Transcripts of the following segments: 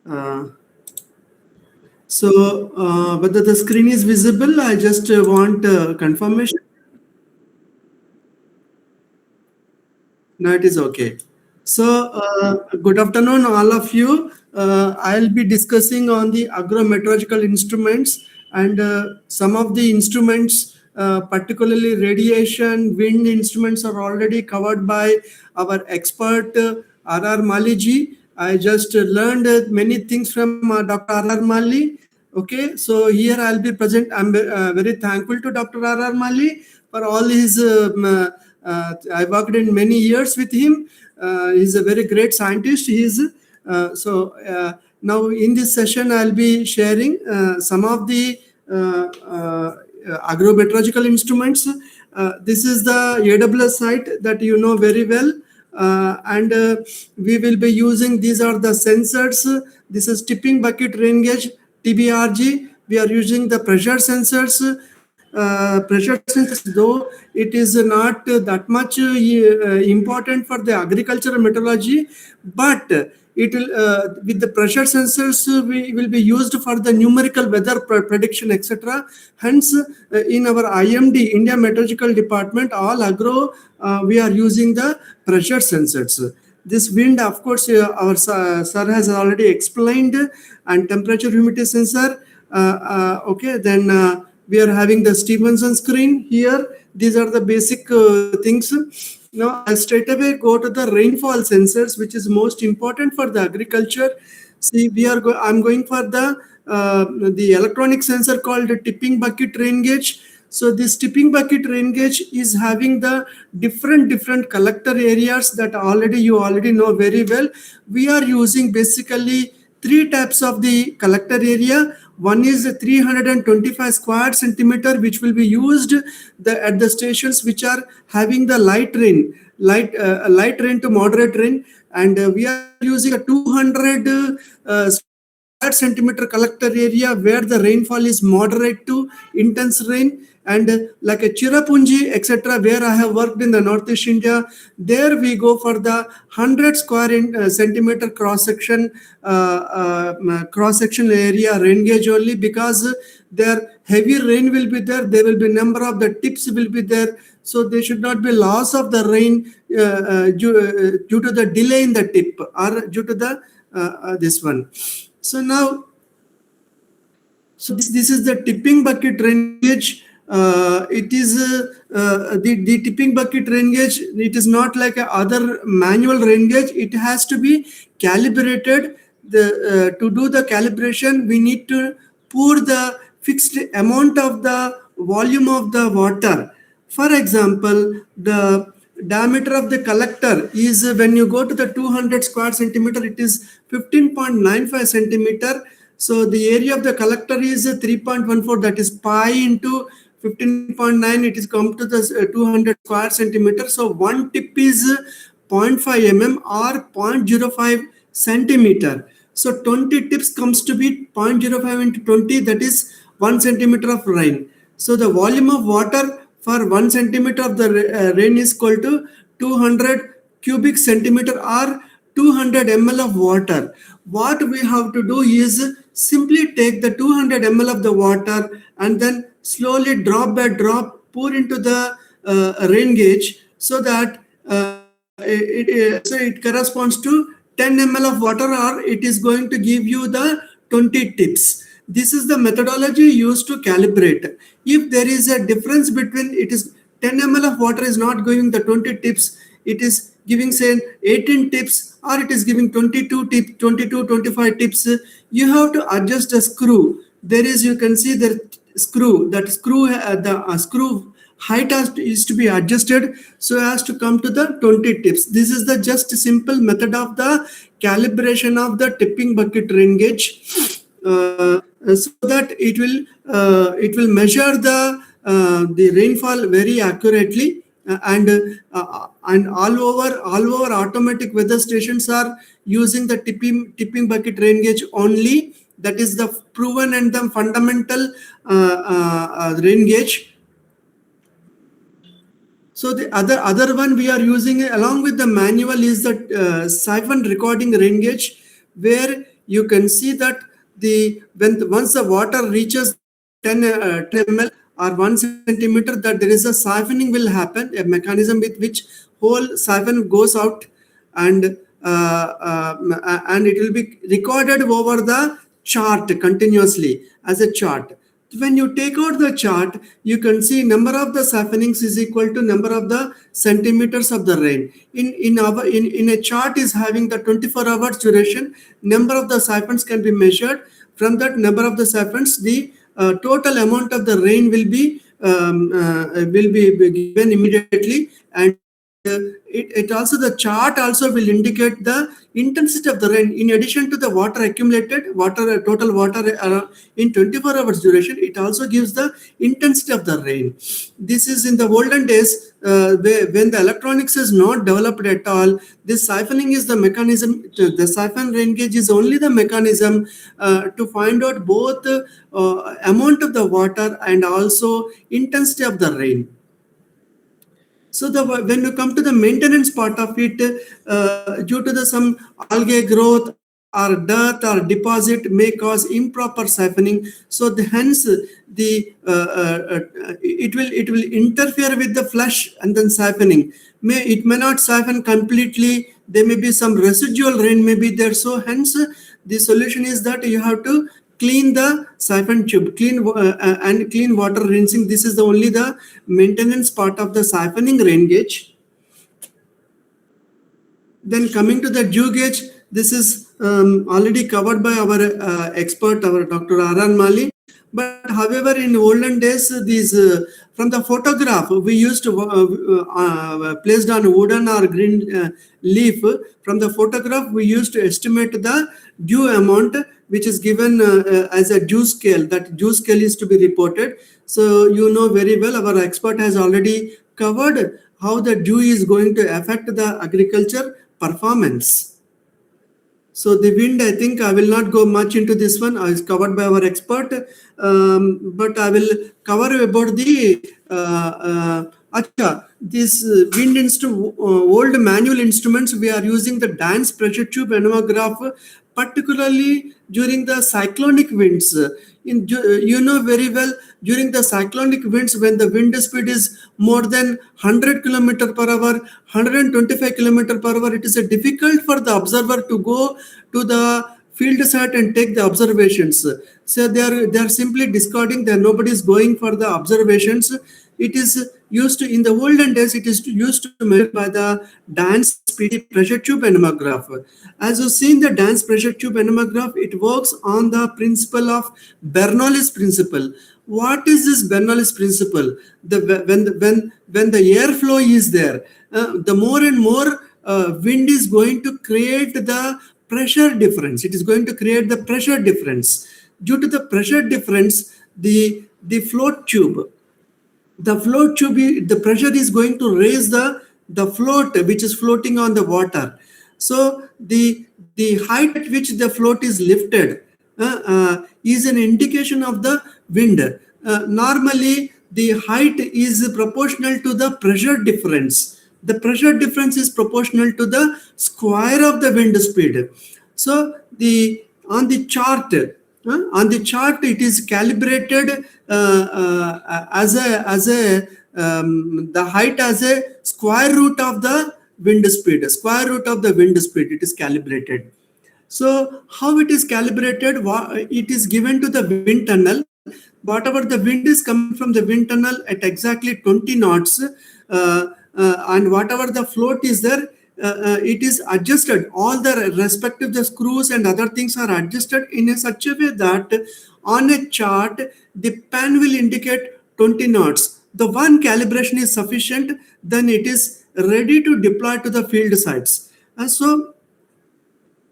Uh, whether the screen is visible, I just want confirmation. No, it is okay. Good afternoon, all of you. I'll be discussing on the agrometeorological instruments and some of the instruments, particularly radiation, wind instruments, are already covered by our expert R.R. Maliji. I just learned many things from Dr. R.R. Mali. Okay, so here I'll be present. I'm very thankful to Dr. R.R. Mali for all his. I worked in many years with him. He's a very great scientist. Now in this session I'll be sharing some of the agrometeorological instruments. This is the AWS site that you know very well. And we will be using, these are the sensors. This is tipping bucket rain gauge, TBRG. We are using the pressure sensors. Pressure sensors, though it is not that much important for the agricultural meteorology, but it will with the pressure sensors we will be used for the numerical weather prediction, etc. Hence, in our IMD, India Meteorological Department, all agro we are using the pressure sensors. This wind, of course, our sir has already explained, and temperature humidity sensor. Okay, then. We are having the Stevenson screen here. These are the basic things. Now, I'll straight away go to the rainfall sensors, which is most important for the agriculture. See, I'm going for the electronic sensor called the tipping bucket rain gauge. So this tipping bucket rain gauge is having the different collector areas that you already know very well. We are using basically three types of the collector area. One is 325 square centimeter, which will be used at the stations which are having the light rain to moderate rain, and we are using a 200 square centimeter collector area where the rainfall is moderate to intense rain. And like a Chirapunji, etc., where I have worked in the Northeast India, there we go for the 100 square centimeter cross section area rain gauge only, because there heavy rain will be there. There will be number of the tips will be there, so there should not be loss of the rain due to the delay in the tip or due to the this one. So now, this is the tipping bucket rain gauge. It is the tipping bucket rain gauge. It is not like a other manual rain gauge. It has to be calibrated. To do the calibration, we need to pour the fixed amount of the volume of the water. For example, the diameter of the collector is, when you go to the 200 square centimeter, it is 15.95 centimeter. So the area of the collector is 3.14, that is pi into 15.9, it is come to the 200 square centimeter. So one tip is 0.5 mm or 0.05 centimeter. So 20 tips comes to be 0.05 into 20, that is 1 centimeter of rain. So the volume of water for 1 centimeter of the rain is equal to 200 cubic centimeter or 200 ml of water. What we have to do is simply take the 200 ml of the water and then slowly drop by drop pour into the rain gauge, so that it corresponds to 10 ml of water, or it is going to give you the 20 tips. This is the methodology used to calibrate. If there is a difference between, it is 10 ml of water is not giving the 20 tips, it is giving say 18 tips, or it is giving 22 tips, 25 tips, you have to adjust a screw. There is, you can see the screw, the screw height is to be adjusted so as to come to the 20 tips. This is the just simple method of the calibration of the tipping bucket rain gauge, so that it will measure the rainfall very accurately. And all over automatic weather stations are using the tipping bucket rain gauge only. That is the proven and the fundamental rain gauge. So the other one we are using along with the manual is the siphon recording rain gauge, where you can see that once the water reaches the 10 ml or 1 centimeter, that there is a siphoning will happen, a mechanism with which whole siphon goes out, and and it will be recorded over the chart continuously as a chart. When you take out the chart, you can see number of the siphonings is equal to number of the centimeters of the rain. In a chart is having the 24 hours duration, number of the siphons can be measured. From that number of the siphons, the total amount of the rain will be given immediately. And it also, the chart also will indicate the intensity of the rain. In addition to the water accumulated, total water in 24 hours duration, it also gives the intensity of the rain. This is in the olden days, when the electronics is not developed at all. This siphoning is the mechanism. The siphon rain gauge is only the mechanism to find out both amount of the water and also intensity of the rain. So when you come to the maintenance part of it, due to the some algae growth or dirt or deposit may cause improper siphoning. So hence it will interfere with the flush and then siphoning. It may not siphon completely. There may be some residual rain may be there. So hence the solution is that you have to clean the siphon tube, and clean water rinsing. This is only the maintenance part of the siphoning rain gauge. Then coming to the dew gauge, this is already covered by our expert, our Dr. R.R. Mali. But however, in olden days, these from the photograph we used to placed on wooden or green leaf. From the photograph, we used to estimate the dew amount, which is given as a dew scale. That dew scale is to be reported. So you know very well, our expert has already covered how the dew is going to affect the agriculture performance. So the wind, I think I will not go much into this one. It's covered by our expert, but I will cover about the this wind old manual instruments. We are using the dance pressure tube anemograph, particularly during the cyclonic winds. You know very well, during the cyclonic winds, when the wind speed is more than 100 km per hour, 125 km per hour, it is difficult for the observer to go to the field site and take the observations. So they are simply discarding. Nobody is going for the observations. It is used to, in the olden days, it is used to measure by the dance PD pressure tube anemograph. As you see in the dance pressure tube anemograph, it works on the principle of Bernoulli's principle. What is this Bernoulli's principle? When the airflow is there, the more and more wind is going to create the pressure difference. It is going to create the pressure difference. Due to the pressure difference, the float tube, the pressure is going to raise the float which is floating on the water. So the height at which the float is lifted is an indication of the wind. Normally the height is proportional to the pressure difference. The pressure difference is proportional to the square of the wind speed. So on the chart it is calibrated the height as a square root of the wind speed. Square root of the wind speed, it is calibrated. So how it is calibrated? It is given to the wind tunnel. Whatever the wind is coming from the wind tunnel at exactly 20 knots, and whatever the float is there, it is adjusted. All the respective the screws and other things are adjusted in such a way that on a chart the pen will indicate 20 knots. The one calibration is sufficient, then it is ready to deploy to the field sites. And so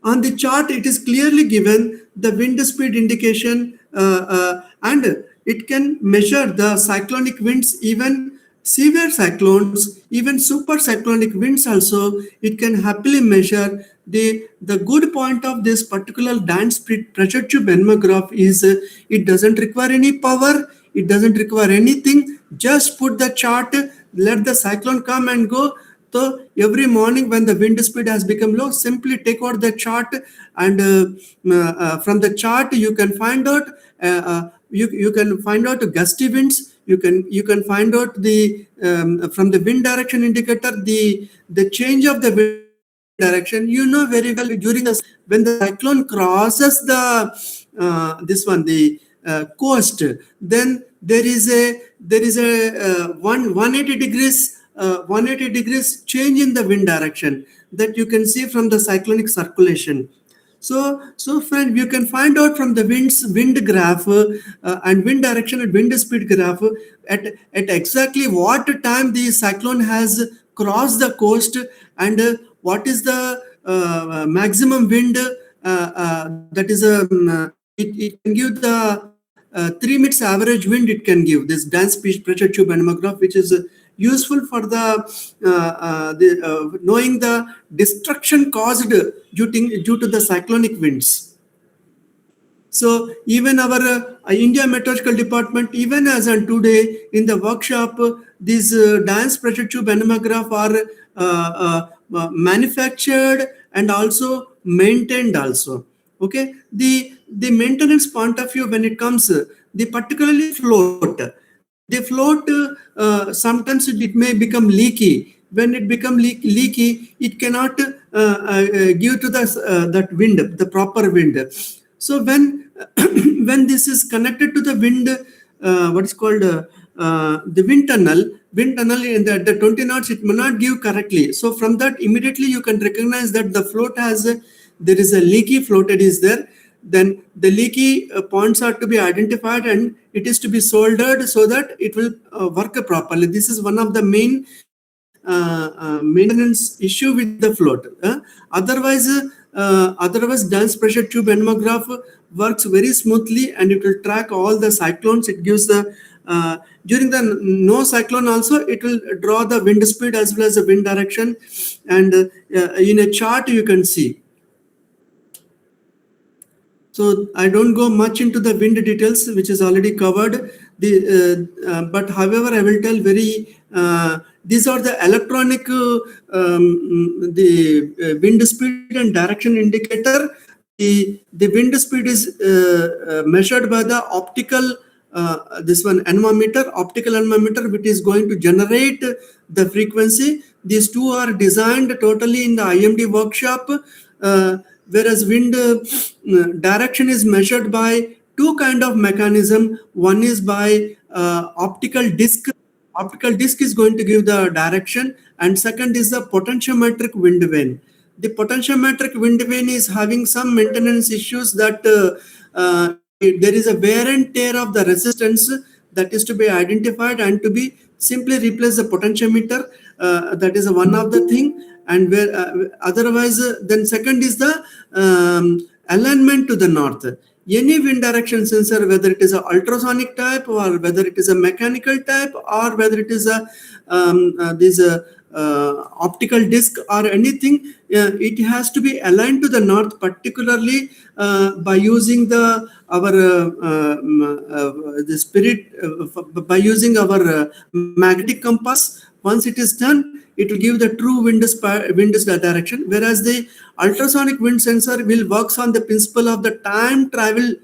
on the chart it is clearly given the wind speed indication, and it can measure the cyclonic winds, even severe cyclones, even super cyclonic winds also. It can happily measure. The good point of this particular dance pressure tube anemograph is it doesn't require any power, it doesn't require anything. Just put the chart, let the cyclone come and go. So every morning when the wind speed has become low, simply take out the chart, and from the chart you can find out you can find out gusty winds. You can find out the from the wind direction indicator the change of the wind direction. You know very well during the when the cyclone crosses the this one the coast, then there is a 180 degrees 180 degrees change in the wind direction that you can see from the cyclonic circulation. So friend, you can find out from the wind graph and wind direction and wind speed graph at exactly what time the cyclone has crossed the coast, and what is the maximum wind that is it can give the 3 minutes average wind. It can give this dance pressure tube anemograph, which is useful for the knowing the destruction caused due to the cyclonic winds. So even our India Meteorological Department, even as on today in the workshop, these dance pressure tube anemograph are manufactured and also maintained also. Okay, the maintenance point of view, when it comes, the particularly float, the float sometimes it may become leaky. When it become leaky, it cannot give to the that wind, the proper wind. So when when this is connected to the wind, what is called the wind tunnel in the 20 knots, it may not give correctly. So from that immediately you can recognize that the float has there is a leaky floated is there. Then the leaky points are to be identified and it is to be soldered so that it will work properly. This is one of the main maintenance issue with the float. Otherwise dance pressure tube anemograph works very smoothly, and it will track all the cyclones. It gives the during the no cyclone also it will draw the wind speed as well as the wind direction, and in a chart you can see. So I don't go much into the wind details, which is already covered. But however, I will tell very. These are the electronic the wind speed and direction indicator. The wind speed is measured by the optical this one optical anemometer, which is going to generate the frequency. These two are designed totally in the IMD workshop. Whereas wind direction is measured by two kind of mechanism. One is by optical disc. Optical disc is going to give the direction, and second is the potentiometric wind vane. The potentiometric wind vane is having some maintenance issues that there is a wear and tear of the resistance that is to be identified and to be simply replace the potentiometer. That is one of the thing. And where otherwise then second is the alignment to the north. Any wind direction sensor, whether it is a ultrasonic type or whether it is a mechanical type or whether it is a this optical disc or anything, it has to be aligned to the north, particularly by using the our the spirit by using our magnetic compass. Once it is done, it will give the true wind direction. Whereas the ultrasonic wind sensor will works on the principle of the time travel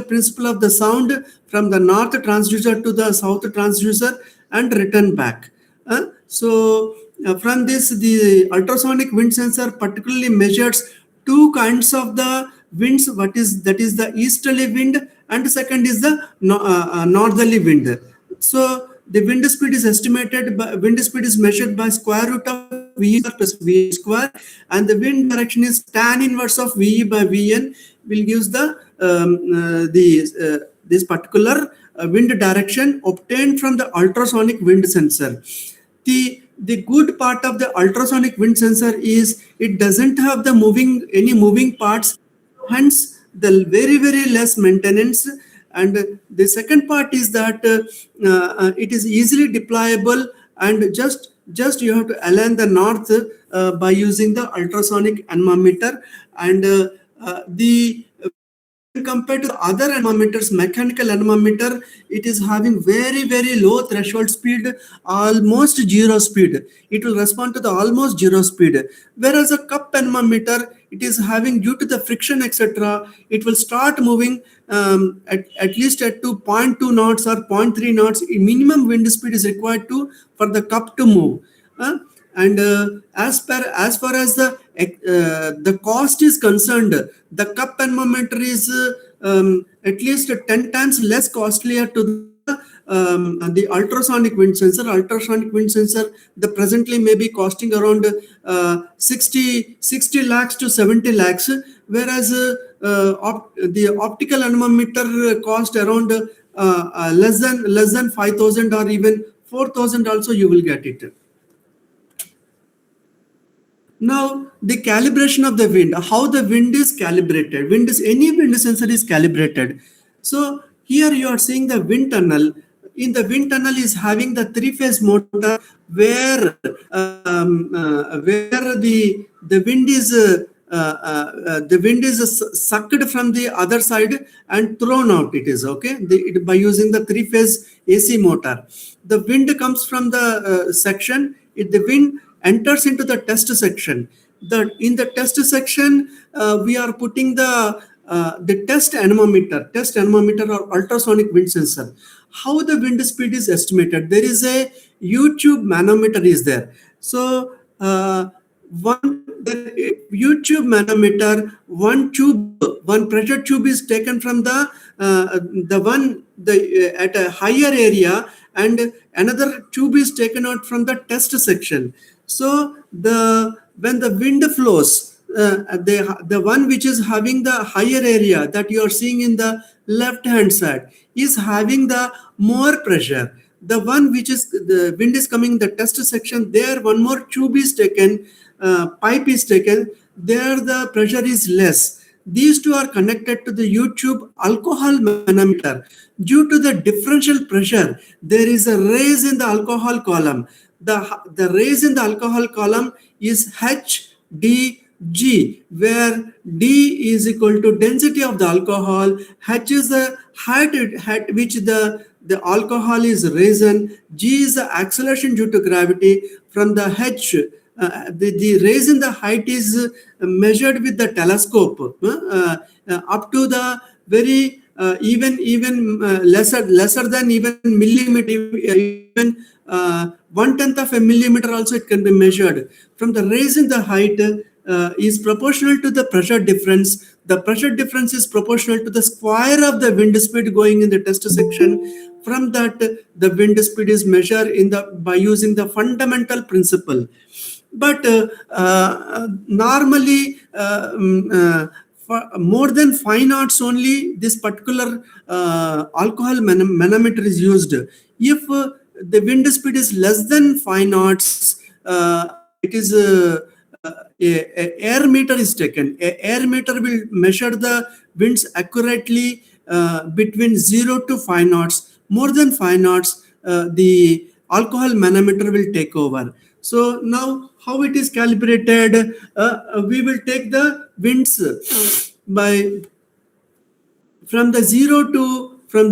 principle of the sound from the north transducer to the south transducer and return back. From this, the ultrasonic wind sensor particularly measures two kinds of the winds. That is the easterly wind, and second is the northerly wind. So the wind speed is wind speed is measured by square root of V plus V square, and the wind direction is tan inverse of VE by VN will gives the this particular wind direction obtained from the ultrasonic wind sensor. The good part of the ultrasonic wind sensor is it doesn't have the any moving parts, hence the very less maintenance. And the second part is that it is easily deployable, and just you have to align the north by using the ultrasonic anemometer. And the compared to other anemometers, mechanical anemometer, it is having very low threshold speed, almost zero speed. It will respond to the almost zero speed. Whereas a cup anemometer, it is having, due to the friction, etc., it will start moving at least at 2.2 knots or 0.3 knots. Minimum wind speed is required to for the cup to move. And as far as the cost is concerned, the cup anemometer is at least 10 times less costlier to the ultrasonic wind sensor. Ultrasonic wind sensor, the presently may be costing around 60 lakhs to 70 lakhs, whereas the optical anemometer cost around less than 5,000 or even 4,000 also you will get it. Now, the calibration of the wind, how the wind is calibrated. Any wind sensor is calibrated. So here you are seeing the wind tunnel. In the wind tunnel is having the three-phase motor where the wind is sucked from the other side and thrown out. It is okay by using the three-phase AC motor. The wind comes from the section. The wind enters into the test section. In the test section, we are putting the test anemometer or ultrasonic wind sensor. How the wind speed is estimated? There is a YouTube manometer is there. So the YouTube manometer, one pressure tube is taken from at a higher area, and another tube is taken out from the test section. So when the wind flows, the one which is having the higher area that you are seeing in the left hand side is having the more pressure. The one which is the wind is coming in the test section, there one more tube is taken, pipe is taken, there the pressure is less. These two are connected to the YouTube alcohol manometer. Due to the differential pressure, there is a raise in the alcohol column. The raise in the alcohol column is HDG, where D is equal to density of the alcohol, H is the height which the alcohol is risen, G is the acceleration due to gravity. From the H, the raise in the height is measured with the telescope up to the very even lesser than even millimeter, even 1/10 of a millimeter also it can be measured. From the raise in the height is proportional to the pressure difference. The pressure difference is proportional to the square of the wind speed going in the test section. From that, the wind speed is measured by using the fundamental principle. But normally, for more than 5 knots only, this particular alcohol manometer is used. If the wind speed is less than 5 knots, it is a air meter is taken. A air meter will measure the winds accurately between 0 to 5 knots. More than 5 knots, the alcohol manometer will take over. So now how it is calibrated? We will take the winds from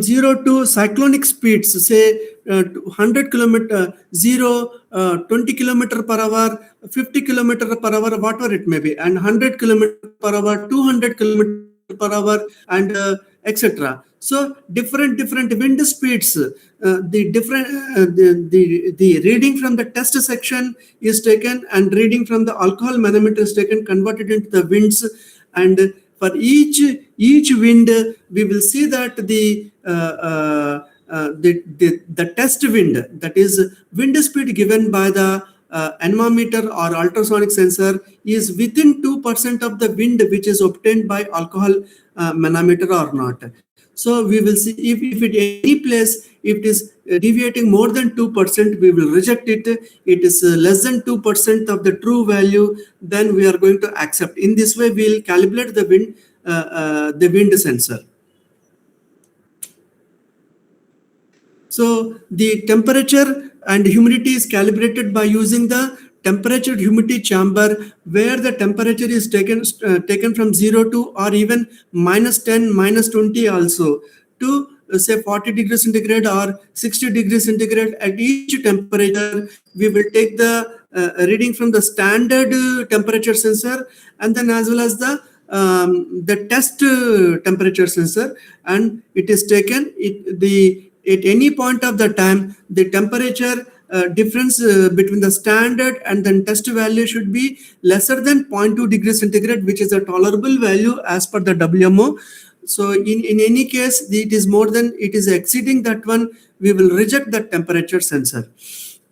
0 to cyclonic speeds, say 100 kilometer, 20 kilometer per hour, 50 kilometer per hour, whatever it may be, and 100 kilometer per hour, 200 kilometer per hour, and etc. So different wind speeds. The reading from the test section is taken, and reading from the alcohol manometer is taken, converted into the winds, and for each wind, we will see that the test wind, that is wind speed given by the anemometer or ultrasonic sensor, is within 2% of the wind which is obtained by alcohol manometer or not. So we will see if at any place if it is deviating more than 2%, we will reject it. It is less than 2% of the true value, then we are going to accept. In this way, we will calibrate the wind sensor. So the temperature and humidity is calibrated by using the temperature humidity chamber where the temperature is taken from 0 to or even -10, -20 also to say 40 degrees centigrade or 60 degrees centigrade. At each temperature we will take the reading from the standard temperature sensor, and then as well as the test temperature sensor, and it is taken at any point of the time the temperature difference between the standard and then test value should be lesser than 0.2 degrees centigrade, which is a tolerable value as per the WMO. So in any case, it is more than, it is exceeding that one, we will reject that temperature sensor.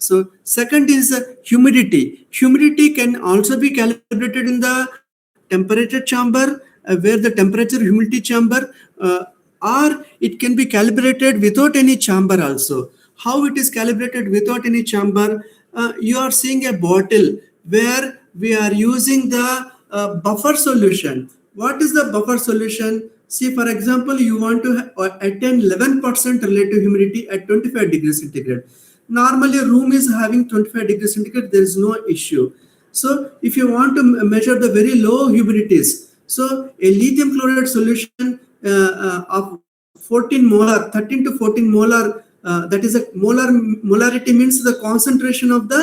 So second is humidity. Humidity can also be calibrated in the temperature chamber, where the temperature humidity chamber, or it can be calibrated without any chamber also. How it is calibrated without any chamber? You are seeing a bottle where we are using the buffer solution. What is the buffer solution? See, for example, you want to attain 11% relative humidity at 25 degrees centigrade. Normally, room is having 25 degrees centigrade, there is no issue. So, if you want to measure the very low humidities, so a lithium chloride solution of 14 molar, 13 to 14 molar, that is a molarity means the concentration of the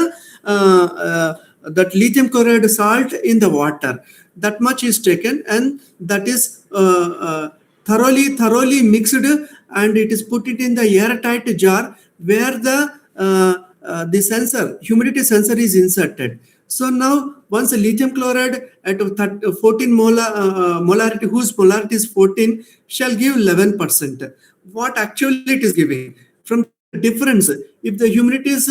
that lithium chloride salt in the water. That much is taken, and that is thoroughly mixed, and it is put it in the airtight jar where the sensor, humidity sensor, is inserted. So now once a lithium chloride at 14 molarity, whose molarity is 14, shall give 11%. What actually it is giving? From the difference, if the humidity is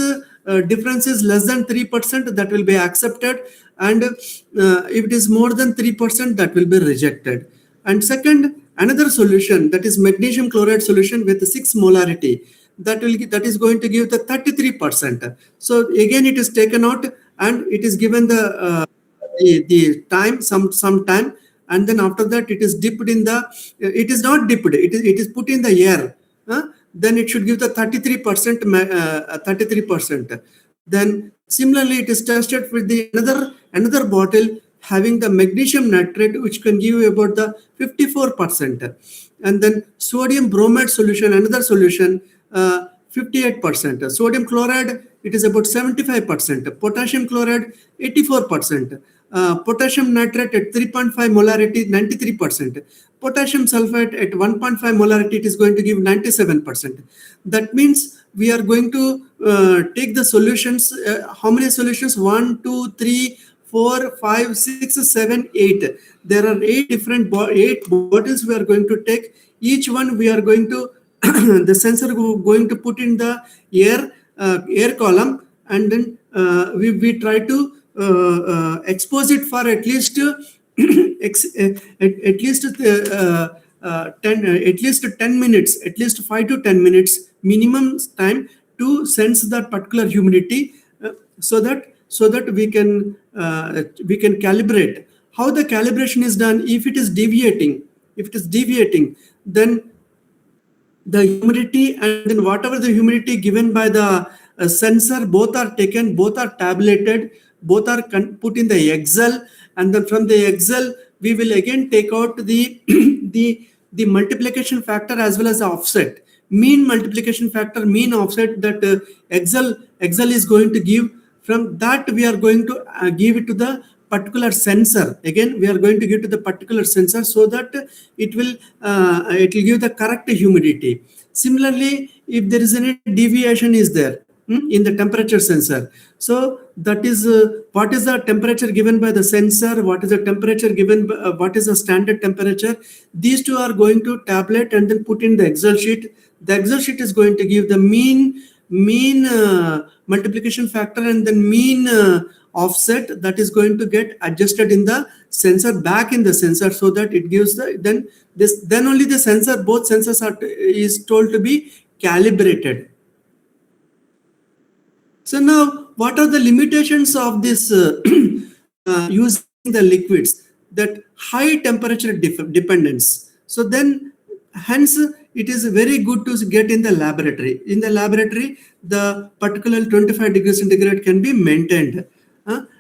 difference is less than 3%, that will be accepted, and if it is more than 3%, that will be rejected. And second, another solution, that is magnesium chloride solution with 6 molarity, that is going to give the 33%. So again it is taken out, and it is given the time, some time, and then after that it is dipped in the, it is not dipped, it is put in the air, then it should give the 33%. 33%. Then similarly it is tested with the another bottle having the magnesium nitrate, which can give you about the 54%, and then sodium bromide solution, another solution, 58%. Sodium chloride, it is about 75%. Potassium chloride, 84%. Potassium nitrate at 3.5 molarity, 93%. Potassium sulfate at 1.5 molarity, it is going to give 97%. That means we are going to take the solutions. How many solutions? 1, 2, 3, 4, 5, 6, 7, 8. There are 8 different 8 bottles we are going to take. Each one we are going to the sensor going to put in the air column, and then we try to expose it for at least at least 10 minutes, at least 5 to 10 minutes minimum time to sense that particular humidity, so that we can calibrate. How the calibration is done? If it is deviating, then the humidity and then whatever the humidity given by the sensor, both are taken, both are tabulated, both are put in the Excel, and then from the Excel we will again take out the the multiplication factor as well as the offset, mean multiplication factor, mean offset, that Excel is going to give. From that we are going to give it to the particular sensor. Again we are going to give to the particular sensor, so that it will give the correct humidity. Similarly, if there is any deviation is there in the temperature sensor, so that is what is the temperature given by the sensor, what is the temperature given by, what is the standard temperature. These two are going to tabulate and then put in the Excel sheet. The Excel sheet is going to give the mean multiplication factor and then mean offset, that is going to get adjusted in the sensor, back in the sensor, so that it gives the then only the sensor, both sensors is told to be calibrated. So now, what are the limitations of this using the liquids? That high temperature dependence. So then, hence, it is very good to get in the laboratory. In the laboratory, the particular 25 degrees centigrade can be maintained.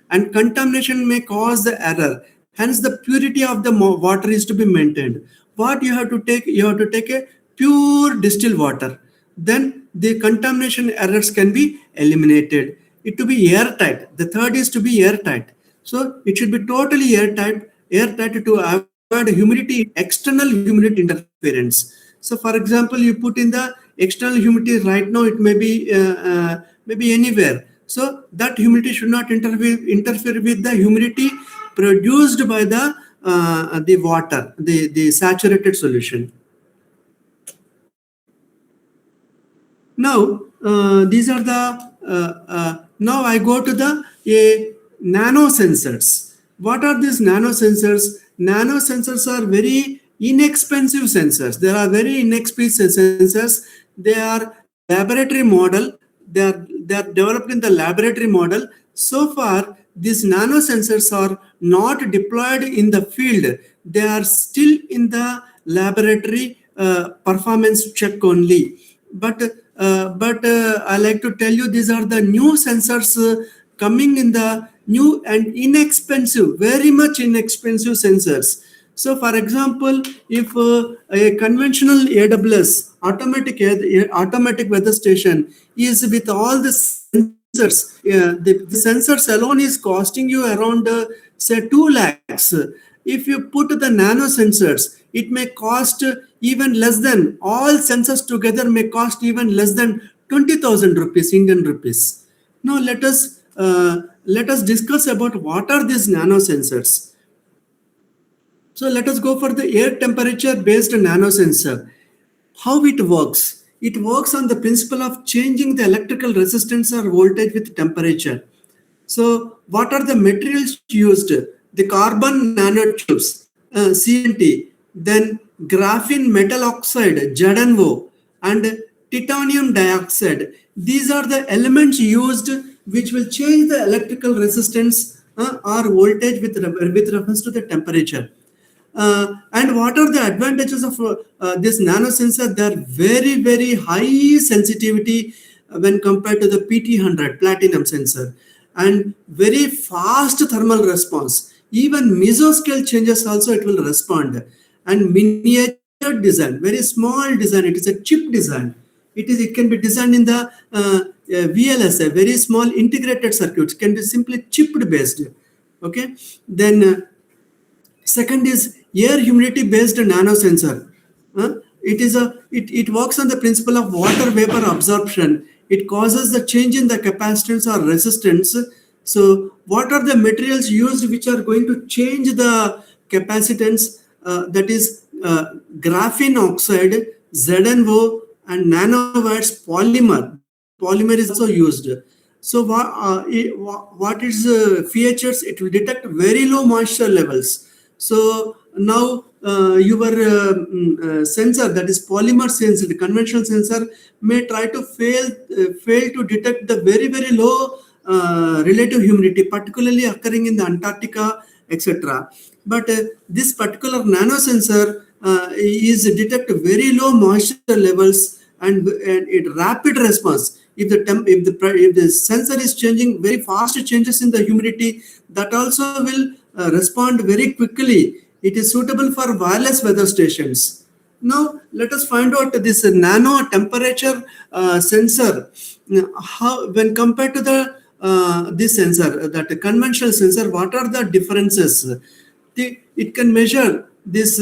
and contamination may cause the error. Hence, the purity of the water is to be maintained. What you have to take? You have to take a pure distilled water. Then the contamination errors can be eliminated. It to be airtight. The third is to be airtight. So it should be totally airtight to avoid humidity, external humidity interference. So, for example, you put in the external humidity right now. It may be anywhere. So that humidity should not interfere with the humidity produced by the water, the saturated solution. Now, these are the, now I go to the nano sensors. What are these nano sensors? Nano sensors are very inexpensive sensors. They are very inexpensive sensors. They are laboratory model. They are developed in the laboratory model. So far, these nano sensors are not deployed in the field. They are still in the laboratory performance check only. But I like to tell you, these are the new sensors coming in the new and inexpensive, very much inexpensive sensors. So, for example, if a conventional AWS automatic weather station is with all the sensors, the sensors alone is costing you around say 2 lakhs. If you put the nano sensors, it may cost even less than, all sensors together may cost even less than 20,000 rupees, Indian rupees. Now let us discuss about what are these nano sensors. So let us go for the air temperature based nano sensor. How it works? It works on the principle of changing the electrical resistance or voltage with temperature. So, what are the materials used? The carbon nanotubes, CNT, then graphene metal oxide, ZNO, and titanium dioxide. These are the elements used which will change the electrical resistance or voltage with reference to the temperature. And what are the advantages of this nano sensor? They are very, very high sensitivity when compared to the PT100 platinum sensor, and very fast thermal response. Even mesoscale changes also it will respond. And miniature design, very small design. It is a chip design. It can be designed in the VLSI, very small integrated circuits. Can be simply chipped based. Okay, then. Second is air humidity based nano sensor. It works on the principle of water vapor absorption. It causes the change in the capacitance or resistance. So what are the materials used which are going to change the capacitance? That is graphene oxide, ZNO, and nanowatts polymer. Polymer is also used. So what is features? It will detect very low moisture levels. So now your sensor, that is polymer sensor, the conventional sensor, may try to fail to detect the very, very low relative humidity, particularly occurring in the Antarctica, etc. But this particular nano sensor is detect very low moisture levels and it rapid response. If the sensor is changing very fast changes in the humidity, that also will respond very quickly. It is suitable for wireless weather stations. Now let us find out this nano temperature sensor. How, when compared to the this sensor, that conventional sensor, what are the differences? It can measure this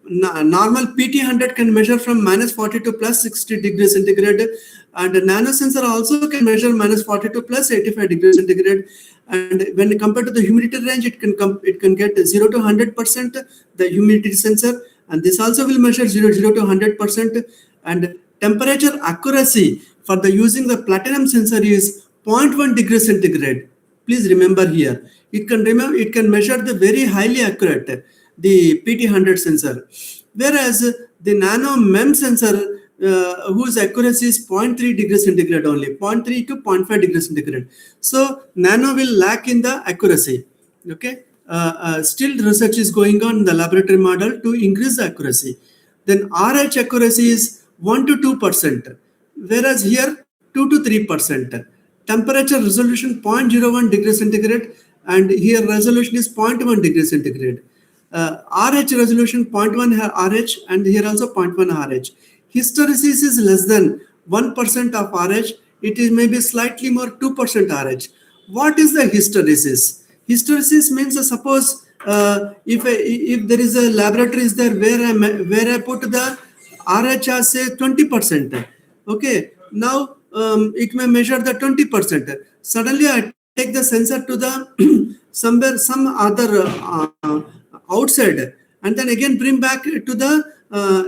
normal PT100 can measure from -40 to +60 degrees centigrade, and a nano sensor also can measure -42 +85 degrees centigrade. And when compared to the humidity range, it can get 0 to 100% the humidity sensor, and this also will measure 0 to 100%. And temperature accuracy for the using the platinum sensor is 0.1 degrees centigrade. Please remember here, it can measure the very highly accurate, the PT100 sensor, whereas the nano MEM sensor, whose accuracy is 0.3 degrees centigrade only, 0.3 to 0.5 degrees centigrade. So nano will lack in the accuracy. Okay, still research is going on in the laboratory model to increase the accuracy. Then RH accuracy is 1 to 2%, whereas here 2 to 3%. temperature resolution 0.01 degrees centigrade, and here resolution is 0.1 degrees centigrade. RH resolution 0.1 RH, and here also 0.1 RH. Hysteresis is less than 1% of RH. It is maybe slightly more, 2% RH. What is the hysteresis? Hysteresis means, suppose if there is a laboratory is there where I put the RH as say 20%. Okay, now it may measure the 20%. Suddenly I take the sensor to the somewhere some other outside, and then again bring back to the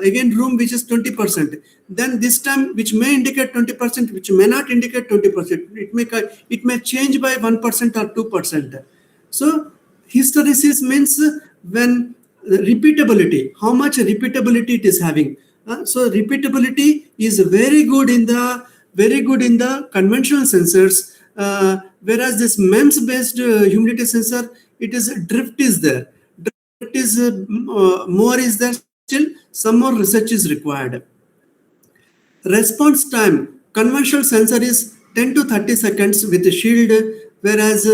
again room which is 20%. Then this time which may indicate 20%, which may not indicate 20%. It may change by 1% or 2%. So hysteresis means when repeatability, how much repeatability it is having. So repeatability is very good in the conventional sensors, whereas this MEMS based humidity sensor, it is drift is there. Drift is more is there, still some more research is required. Response time, conventional sensor is 10 to 30 seconds with a shield, whereas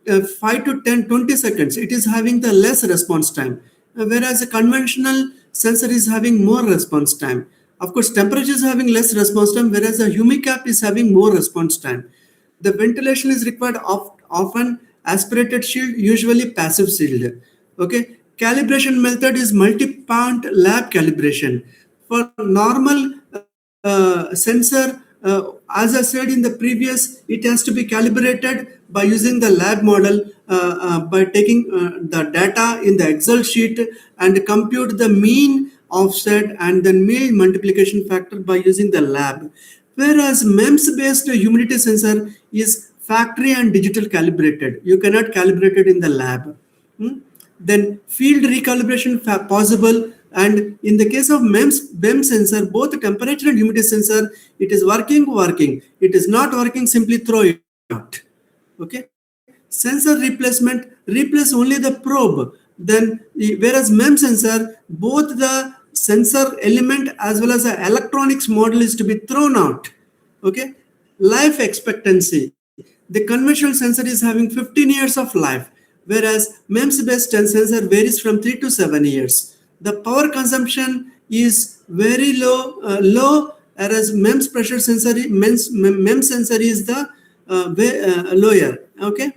5 to 10, 20 seconds, it is having the less response time. Whereas a conventional sensor is having more response time. Of course, temperature is having less response time, whereas a humicap is having more response time. The ventilation is required often aspirated shield, usually passive shield. Okay, calibration method is multi-point lab calibration. For normal sensor, as I said in the previous, it has to be calibrated by using the lab model, by taking the data in the Excel sheet and compute the mean offset and the mean multiplication factor by using the lab. Whereas MEMS based humidity sensor is factory and digital calibrated. You cannot calibrate it in the lab. Then field recalibration possible, and in the case of BEM sensor, both temperature and humidity sensor, it is working. It is not working, simply throw it out. Okay. Sensor replacement, replace only the probe. Then whereas MEM sensor, both the sensor element as well as the electronics module is to be thrown out. Okay. Life expectancy, the conventional sensor is having 15 years of life, whereas MEMS based sensor varies from 3 to 7 years. The power consumption is very low, whereas MEMS pressure sensor, MEMS sensor is the lower. Okay,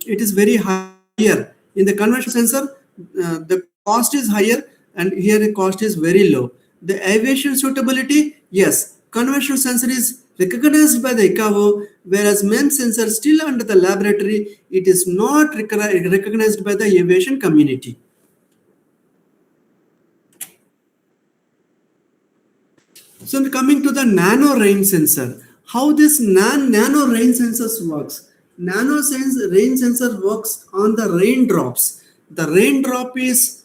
it is very higher. In the conventional sensor, the cost is higher, and here the cost is very low. The aviation suitability, yes, conventional sensor is recognized by the ICAO, whereas MEMS sensor still under the laboratory, it is not recognized by the aviation community. So coming to the nano rain sensor, how this nano rain sensors works. Rain sensor works on the raindrops. The raindrop is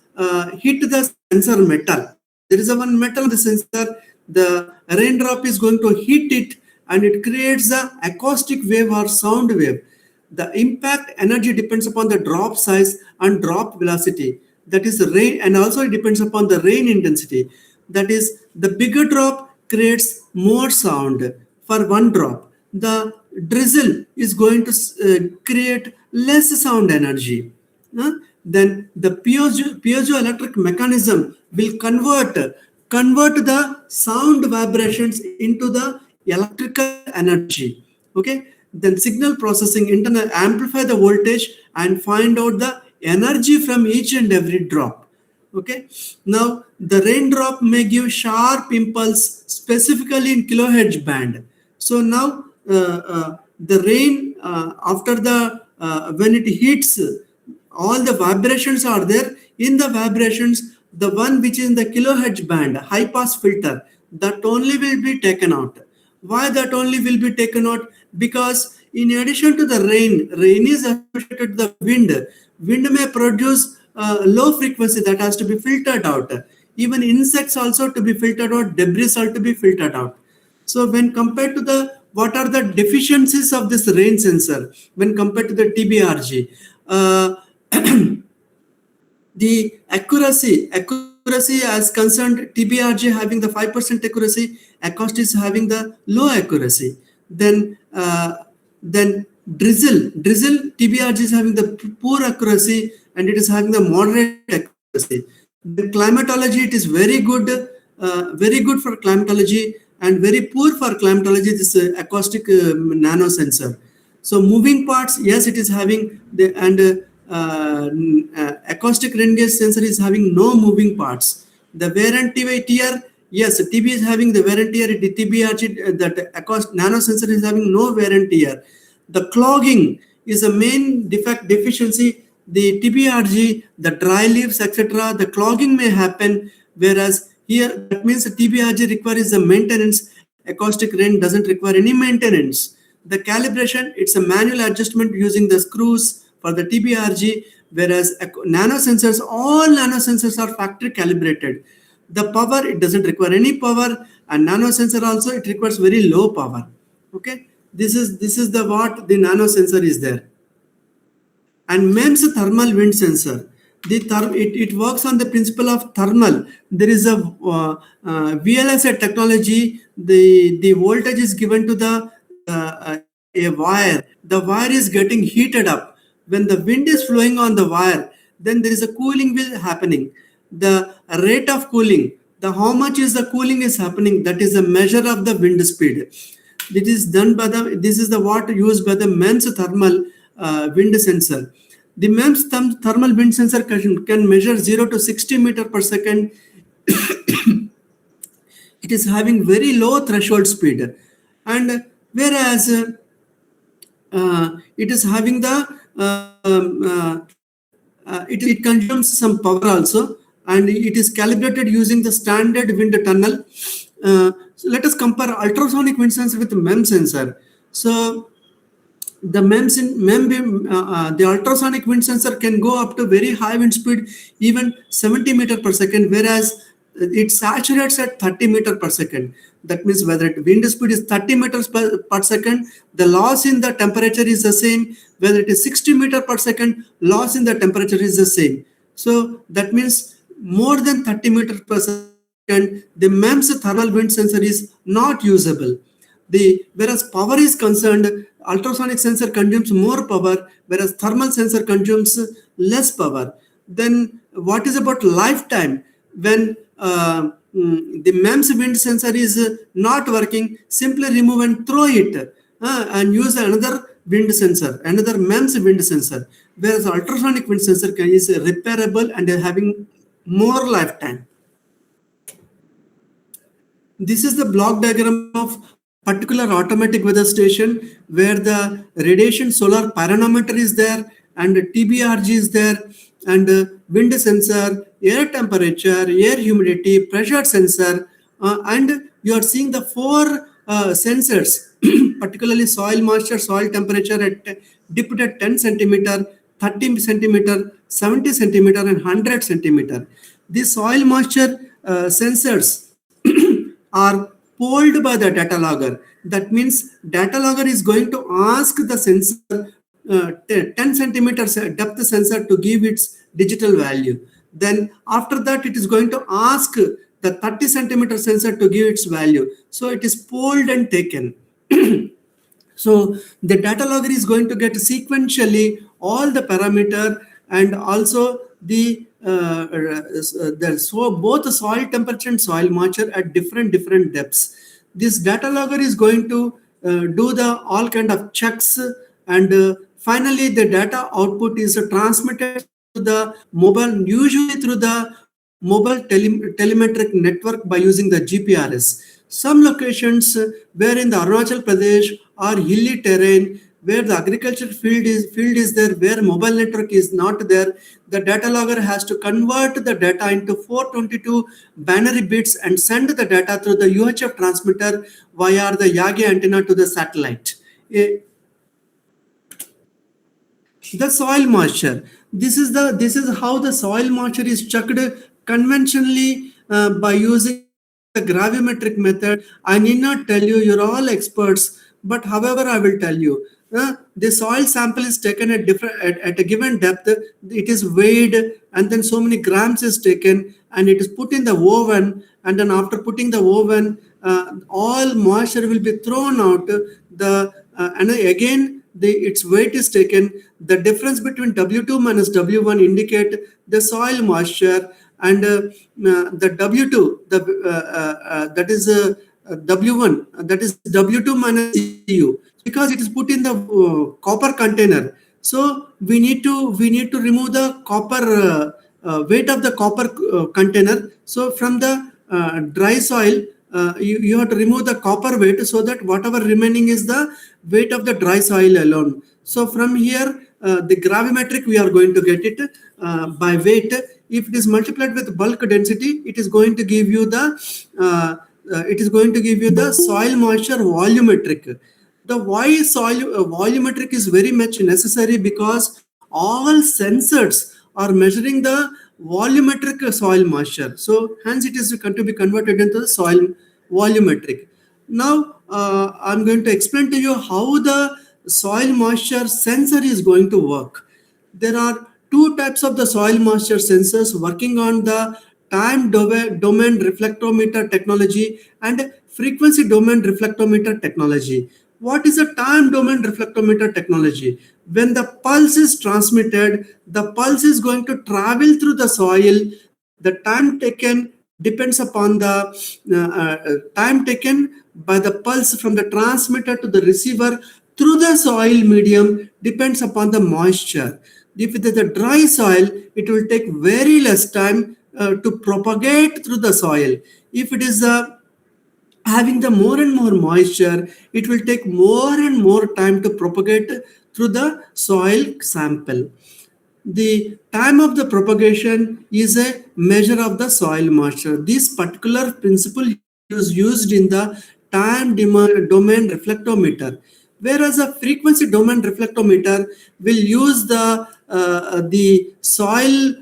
hit the sensor metal. There is a one metal on the sensor. The raindrop is going to hit it, and it creates the acoustic wave or sound wave. The impact energy depends upon the drop size and drop velocity. That is rain, and also it depends upon the rain intensity. That is, the bigger drop creates more sound for one drop. The drizzle is going to create less sound energy. Then the piezoelectric mechanism will convert the sound vibrations into the electrical energy. Okay, then signal processing internal amplify the voltage and find out the energy from each and every drop. Okay, now the raindrop may give sharp impulse specifically in kilohertz band. So now the rain after the when it hits, all the vibrations are there. In the vibrations, the one which is in the kilohertz band, high pass filter, that only will be taken out. Why that only will be taken out? Because in addition to the rain is associated to the wind. Wind may produce low frequency that has to be filtered out. Even insects also to be filtered out, debris are to be filtered out. So when compared to the, what are the deficiencies of this rain sensor when compared to the TBRG? The accuracy as concerned, TBRG having the 5% accuracy, acoustic is having the low accuracy. Then Then drizzle TBRG is having the poor accuracy and it is having the moderate accuracy. Then climatology, it is very good for climatology and very poor for climatology. This acoustic nano sensor. So moving parts, yes, it is having the acoustic rain gauge sensor is having no moving parts. The wear and tear, yes, TB is having the wear and tear. TBRG, that acoustic nano sensor is having no wear and tear. The clogging is a main deficiency. The TBRG, the dry leaves, etc., the clogging may happen, whereas here that means the TBRG requires the maintenance. Acoustic rain doesn't require any maintenance. The calibration, it's a manual adjustment using the screws for the TBRG, whereas nano sensors, all nano sensors are factory calibrated. The power, it doesn't require any power, and nano sensor also, it requires very low power. Okay, this is the what the nano sensor is there. And MEMS thermal wind sensor. It works on the principle of thermal. There is a VLSI technology. The voltage is given to the a wire. The wire is getting heated up. When the wind is flowing on the wire, then there is a cooling will happening. The rate of cooling, the how much is the cooling is happening, that is a measure of the wind speed. It is done by the, this is the what used by the MEMS thermal wind sensor. The MEMS thermal wind sensor can measure 0 to 60 meter per second. It is having very low threshold speed, and whereas it is having the it consumes some power also, and it is calibrated using the standard wind tunnel. So let us compare ultrasonic wind sensor with MEMS sensor. So the the ultrasonic wind sensor can go up to very high wind speed, even 70 meter per second, whereas it saturates at 30 meter per second. That means whether wind speed is 30 meters per second, the loss in the temperature is the same. Whether it is 60 meter per second, loss in the temperature is the same. So that means more than 30 meters per second, the MEMS thermal wind sensor is not usable. Whereas power is concerned, ultrasonic sensor consumes more power, whereas thermal sensor consumes less power. Then what is about lifetime? When the MEMS wind sensor is not working, simply remove and throw it and use another wind sensor, another MEMS wind sensor. Whereas ultrasonic wind sensor is repairable and having more lifetime. This is the block diagram of particular automatic weather station where the radiation solar pyranometer is there and TBRG is there, and wind sensor, air temperature, air humidity, pressure sensor, and you are seeing the four sensors, particularly soil moisture, soil temperature at dipped at 10 centimeter, 30 centimeter, 70 centimeter, and 100 centimeter. These soil moisture sensors are polled by the data logger. That means data logger is going to ask the sensor 10 centimeters depth sensor to give its digital value. Then after that, it is going to ask the 30 centimeter sensor to give its value. So it is polled and taken. So the data logger is going to get sequentially all the parameter and also both the soil temperature and soil moisture at different depths. This data logger is going to do the all kind of checks, and finally the data output is transmitted to the mobile, usually through the mobile telemetric network by using the GPRS. Some locations where in the Arunachal Pradesh or hilly terrain where the agriculture field is there, where mobile network is not there, the data logger has to convert the data into 422 binary bits and send the data through the UHF transmitter via the Yagi antenna to the satellite. The soil moisture. This is how the soil moisture is checked conventionally by using the gravimetric method. I need not tell you, you're all experts, but however I will tell you. The soil sample is taken at a given depth. It is weighed, and then so many grams is taken, and it is put in the oven. And then after putting the oven, all moisture will be thrown out. The and again its weight is taken. The difference between W2 minus W1 indicate the soil moisture, and the W2 that is W1, that is W2 minus Cu, because it is put in the copper container. So we need to remove the copper weight of the copper container. So from the dry soil, you have to remove the copper weight, so that whatever remaining is the weight of the dry soil alone. So from here, the gravimetric we are going to get it by weight. If it is multiplied with bulk density, it is going to give you the soil moisture volumetric. The why soil volumetric is very much necessary, because all sensors are measuring the volumetric soil moisture. So hence it is to be converted into the soil volumetric. Now I'm going to explain to you how the soil moisture sensor is going to work. There are two types of the soil moisture sensors working on the domain reflectometer technology and frequency domain reflectometer technology. What is a time domain reflectometer technology? When the pulse is transmitted, the pulse is going to travel through the soil. The time taken depends upon the time taken by the pulse from the transmitter to the receiver through the soil medium depends upon the moisture. If it is a dry soil, it will take very less time to propagate through the soil. If it is having the more and more moisture, it will take more and more time to propagate through the soil sample. The time of the propagation is a measure of the soil moisture. This particular principle is used in the domain reflectometer, whereas a frequency domain reflectometer will use the soil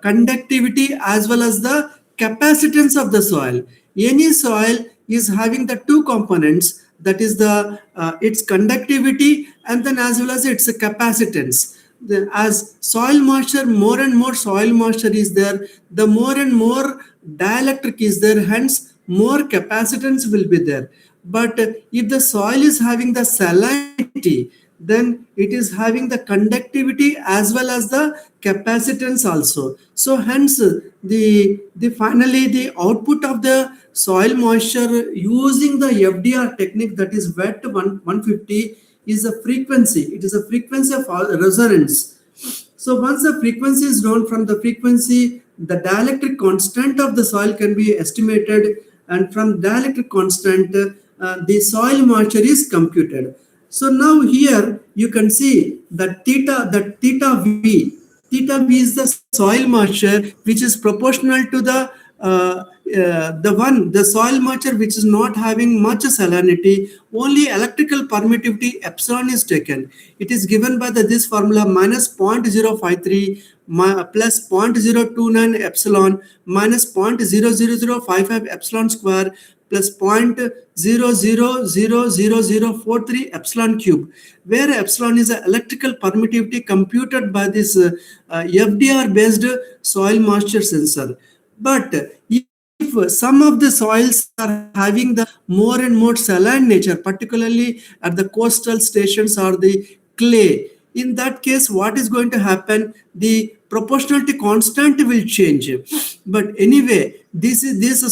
conductivity as well as the capacitance of the soil. Any soil is having the two components, that is the its conductivity and then as well as its capacitance. As soil moisture, more and more soil moisture is there, the more and more dielectric is there, hence more capacitance will be there. But if the soil is having the salinity, then it is having the conductivity as well as the capacitance also. So hence the finally the output of the soil moisture using the FDR technique, that is wet 150, is a frequency. It is a frequency of resonance. So once the frequency is known, from the frequency, the dielectric constant of the soil can be estimated, and from dielectric constant, the soil moisture is computed. So now here you can see that theta V. Theta V is the soil moisture which is proportional to the soil moisture which is not having much salinity. Only electrical permittivity epsilon is taken. It is given by this formula minus 0.053 plus 0.029 epsilon minus 0.00055 epsilon square plus 0.000043 epsilon cube, where epsilon is the electrical permittivity computed by this FDR based soil moisture sensor. But if some of the soils are having the more and more saline nature, particularly at the coastal stations or the clay, in that case what is going to happen, the proportionality constant will change. But anyway, this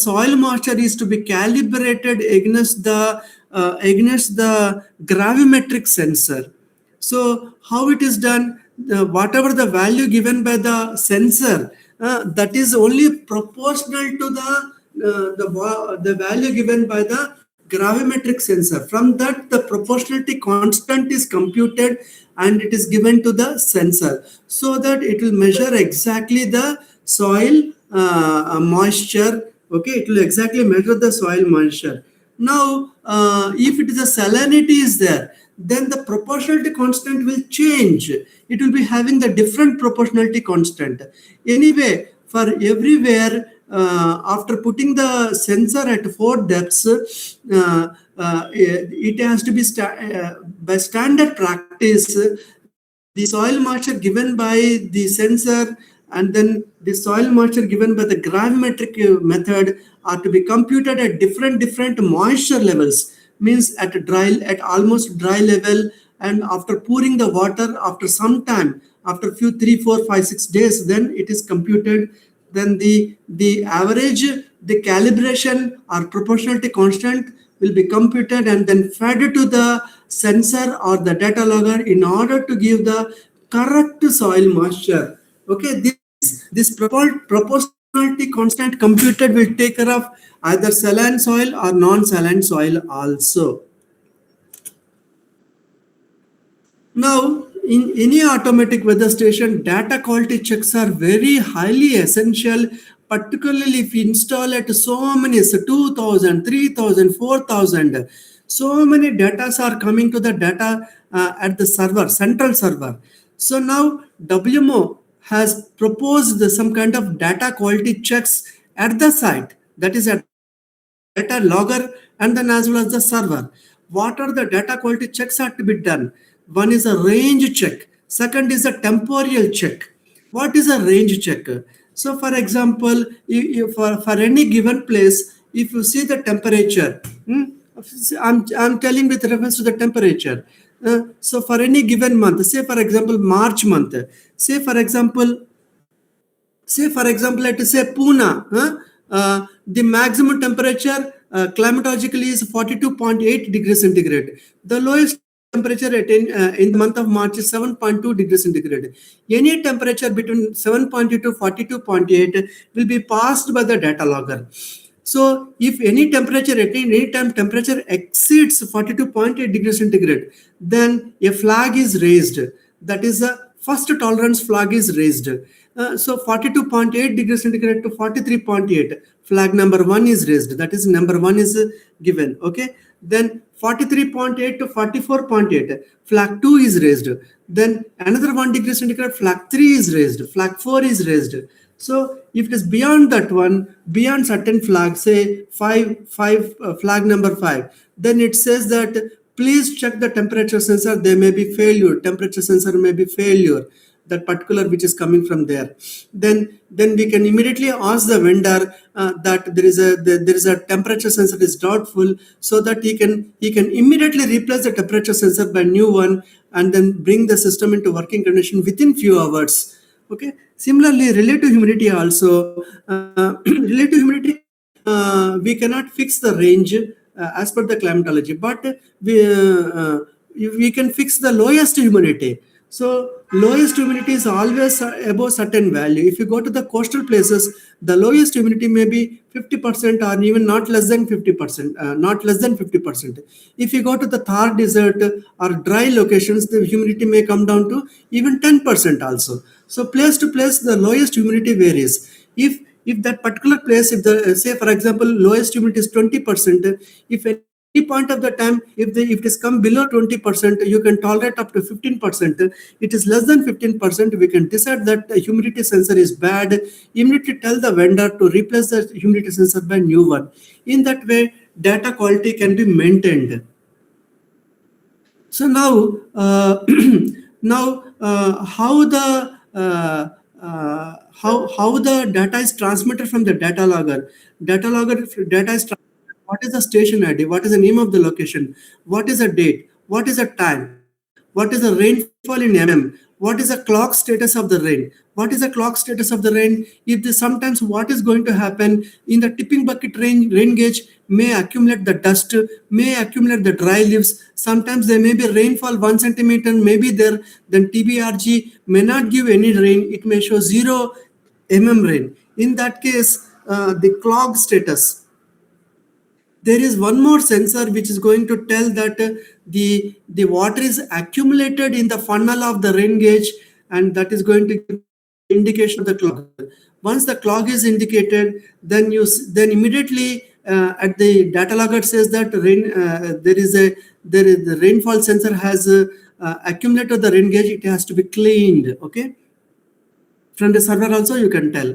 soil moisture is to be calibrated against the gravimetric sensor. So how it is done? Whatever the value given by the sensor, that is only proportional to the value given by the gravimetric sensor. From that, the proportionality constant is computed and it is given to the sensor, so that it will measure exactly the soil moisture. Okay, it will exactly measure the soil moisture. Now, if it is a salinity is there, then the proportionality constant will change. It will be having the different proportionality constant. Anyway, for everywhere, after putting the sensor at 4 depths, it has to be by standard practice. The soil moisture given by the sensor and then the soil moisture given by the gravimetric method are to be computed at different moisture levels, means at almost dry level, and after pouring the water after some time, after few 3 4 5 6 days, then it is computed. Then the average, the calibration or proportionality constant will be computed and then fed to the sensor or the data logger in order to give the correct soil moisture. Okay, this proportionality constant computed will take care of either saline soil or non-saline soil also. Now, in any automatic weather station, data quality checks are very highly essential, particularly if you install it so many, so 2000, 3000, 4000. So many data are coming to the data at the server, central server. So now WMO has proposed some kind of data quality checks at the site, that is at the data logger and then as well as the server. What are the data quality checks are to be done? One is a range check, second is a temporal check. What is a range check? So for example, for any given place, if you see the temperature, I'm telling with reference to the temperature. So for any given month, say for example March month, say for example let us say Pune, the maximum temperature climatologically is 42.8 degrees centigrade. The lowest temperature in the month of March is 7.2 degrees centigrade. Any temperature between 7.2 to 42.8 will be passed by the data logger. So if any temperature at any time temperature exceeds 42.8 degrees centigrade, then a flag is raised. That is the first tolerance flag is raised. So 42.8 degrees centigrade to 43.8, flag number 1 is raised. That is number 1 is given. Okay. Then 43.8 to 44.8, flag 2 is raised. Then another 1 degree centigrade, flag 3 is raised. Flag 4 is raised. So if it is beyond that one, beyond certain flag, say flag number 5, then it says that please check the temperature sensor. There may be failure. Temperature sensor may be failure. That particular which is coming from there. Then we can immediately ask the vendor that there is a temperature sensor is doubtful, so that he can immediately replace the temperature sensor by new one and then bring the system into working condition within few hours. Okay. Similarly, relative humidity also. Relative humidity, we cannot fix the range as per the climatology, but we can fix the lowest humidity. So lowest humidity is always above certain value. If you go to the coastal places, the lowest humidity may be 50% or even not less than 50%. Not less than 50%. If you go to the Thar desert or dry locations, the humidity may come down to even 10% also. So place to place, the lowest humidity varies. If that particular place, if the say for example lowest humidity is 20%, if any point of the time, if it is come below 20%, you can tolerate up to 15%. It is less than 15%, we can decide that the humidity sensor is bad. Immediately tell the vendor to replace the humidity sensor by new one. In that way, data quality can be maintained. So now, how the how the data is transmitted from the data logger. Data is transmitted. What is the station ID? What is the name of the location? What is the date? What is the time? What is the rainfall in mm? What is the clock status of the rain? What is the clock status of the rain? If the, sometimes what is going to happen in the tipping bucket rain gauge may accumulate the dust, may accumulate the dry leaves. Sometimes there may be rainfall 1 centimeter, maybe there, then TBRG may not give any rain. It may show 0 rain. In that case, the clog status, there is one more sensor which is going to tell that the water is accumulated in the funnel of the rain gauge, and that is going to give indication of the clog. Once the clog is indicated, then then immediately at the data logger says that the rainfall sensor has accumulated the rain gauge. It has to be cleaned. Okay. From the server also you can tell.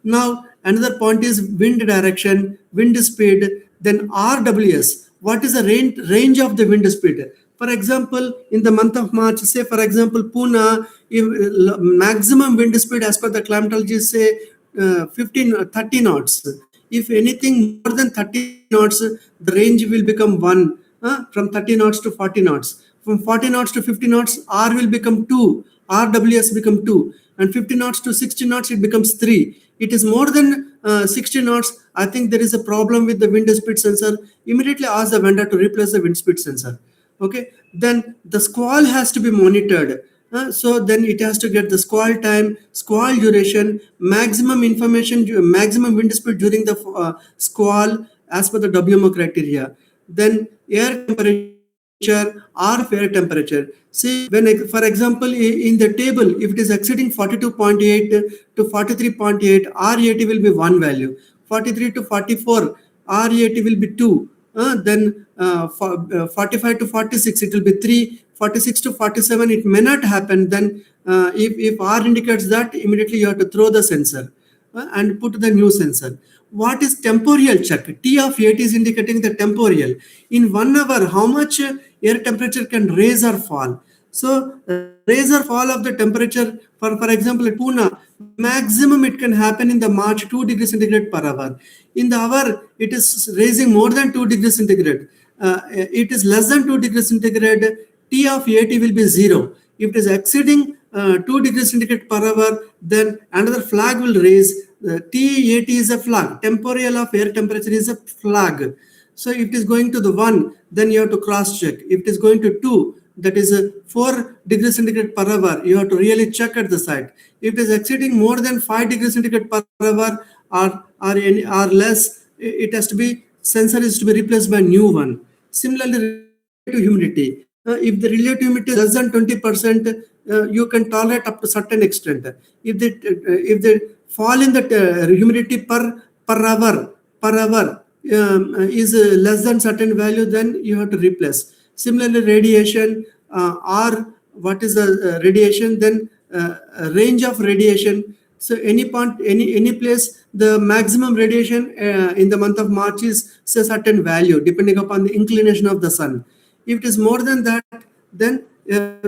Now another point is wind direction, wind speed, then RWS. What is the range of the wind speed? For example, in the month of March, say for example Pune, if maximum wind speed as per the climatology say 15 30 knots. If anything more than 30 knots, the range will become 1. From 30 knots to 40 knots. From 40 knots to 50 knots, R will become 2. RWS become 2. And 50 knots to 60 knots, it becomes 3. It is more than 60 knots. I think there is a problem with the wind speed sensor. Immediately ask the vendor to replace the wind speed sensor. Okay. Then the squall has to be monitored. So then it has to get the squall time, squall duration, maximum information, maximum wind speed during the squall as per the WMO criteria. Then air temperature or air temperature. See, when, for example, in the table, if it is exceeding 42.8 to 43.8, RAT will be one value. 43 to 44, RAT will be 2. Then 45 to 46, it will be 3. 46 to 47, it may not happen. Then if R indicates that, immediately you have to throw the sensor and put the new sensor. What is temporal check? T of 8 is indicating the temporal. In 1 hour, how much air temperature can raise or fall? So raise or fall of the temperature, for example, at Pune, maximum it can happen in the March 2 degrees centigrade per hour. In the hour, it is raising more than 2 degrees centigrade. It is less than 2 degrees centigrade. T of 80 will be 0. If it is exceeding 2 degrees centigrade per hour, then another flag will raise. T80 is a flag. Temporal of air temperature is a flag. So if it is going to the 1, then you have to cross check. If it is going to 2, that is 4 degrees centigrade per hour, you have to really check at the site. If it is exceeding more than 5 degrees centigrade per hour or less, it has to be, sensor is to be replaced by new one. Similarly, relative humidity. If the relative humidity is less than 20%, you can tolerate up to certain extent. If they fall in the humidity per hour is less than certain value, then you have to replace. Similarly, radiation or what is the radiation? Then range of radiation. So any point, any place, the maximum radiation in the month of March is say certain value depending upon the inclination of the sun. If it is more than that, then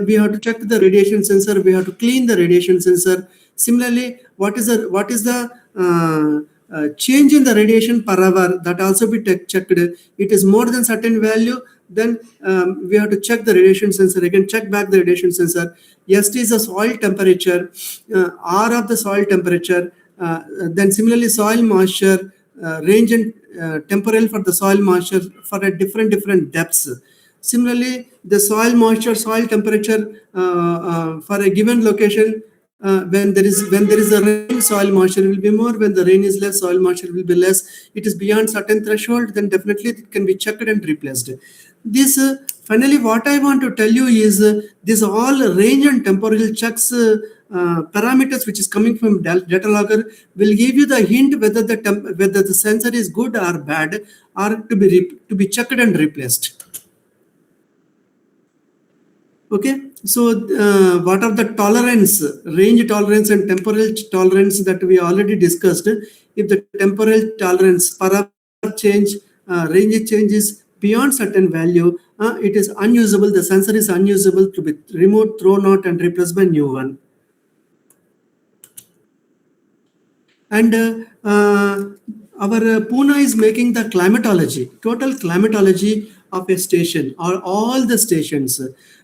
we have to check the radiation sensor. We have to clean the radiation sensor. Similarly, what is the change in the radiation per hour, that also be checked. It is more than certain value, then we have to check the radiation sensor. Again, check back the radiation sensor. ST is the soil temperature, R of the soil temperature. Then similarly, soil moisture, range and temporal for the soil moisture for a different depths. Similarly, the soil moisture, soil temperature for a given location, when there is a rain, soil moisture will be more. When the rain is less, soil moisture will be less. It is beyond certain threshold, then definitely it can be checked and replaced. This finally, what I want to tell you is this all range and temporal checks parameters which is coming from data logger will give you the hint whether the sensor is good or bad, or to be checked and replaced. Okay, so what are the tolerance, range tolerance and temporal tolerance that we already discussed? If the temporal tolerance per hour change, range changes beyond certain value, it is unusable. The sensor is unusable, to be removed, thrown out, and replaced by new one. And our Pune is making the climatology, total climatology of a station or all the stations.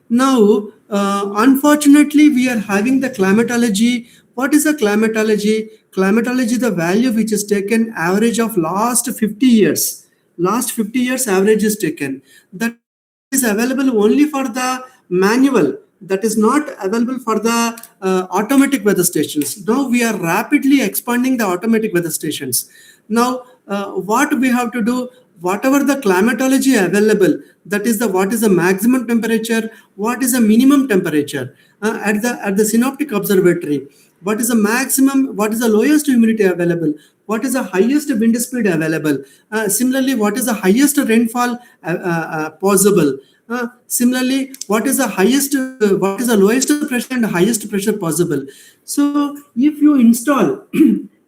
Now, unfortunately, we are having the climatology. What is the climatology? Climatology, the value which is taken average of last 50 years. Last 50 years average is taken. That is available only for the manual. That is not available for the automatic weather stations. Now we are rapidly expanding the automatic weather stations. Now, what we have to do, whatever the climatology available, that is what is the maximum temperature, what is the minimum temperature at the synoptic observatory, what is the maximum, what is the lowest humidity available, what is the highest wind speed available, similarly what is the highest rainfall possible, similarly what is the highest, what is the lowest pressure and highest pressure possible. So if you install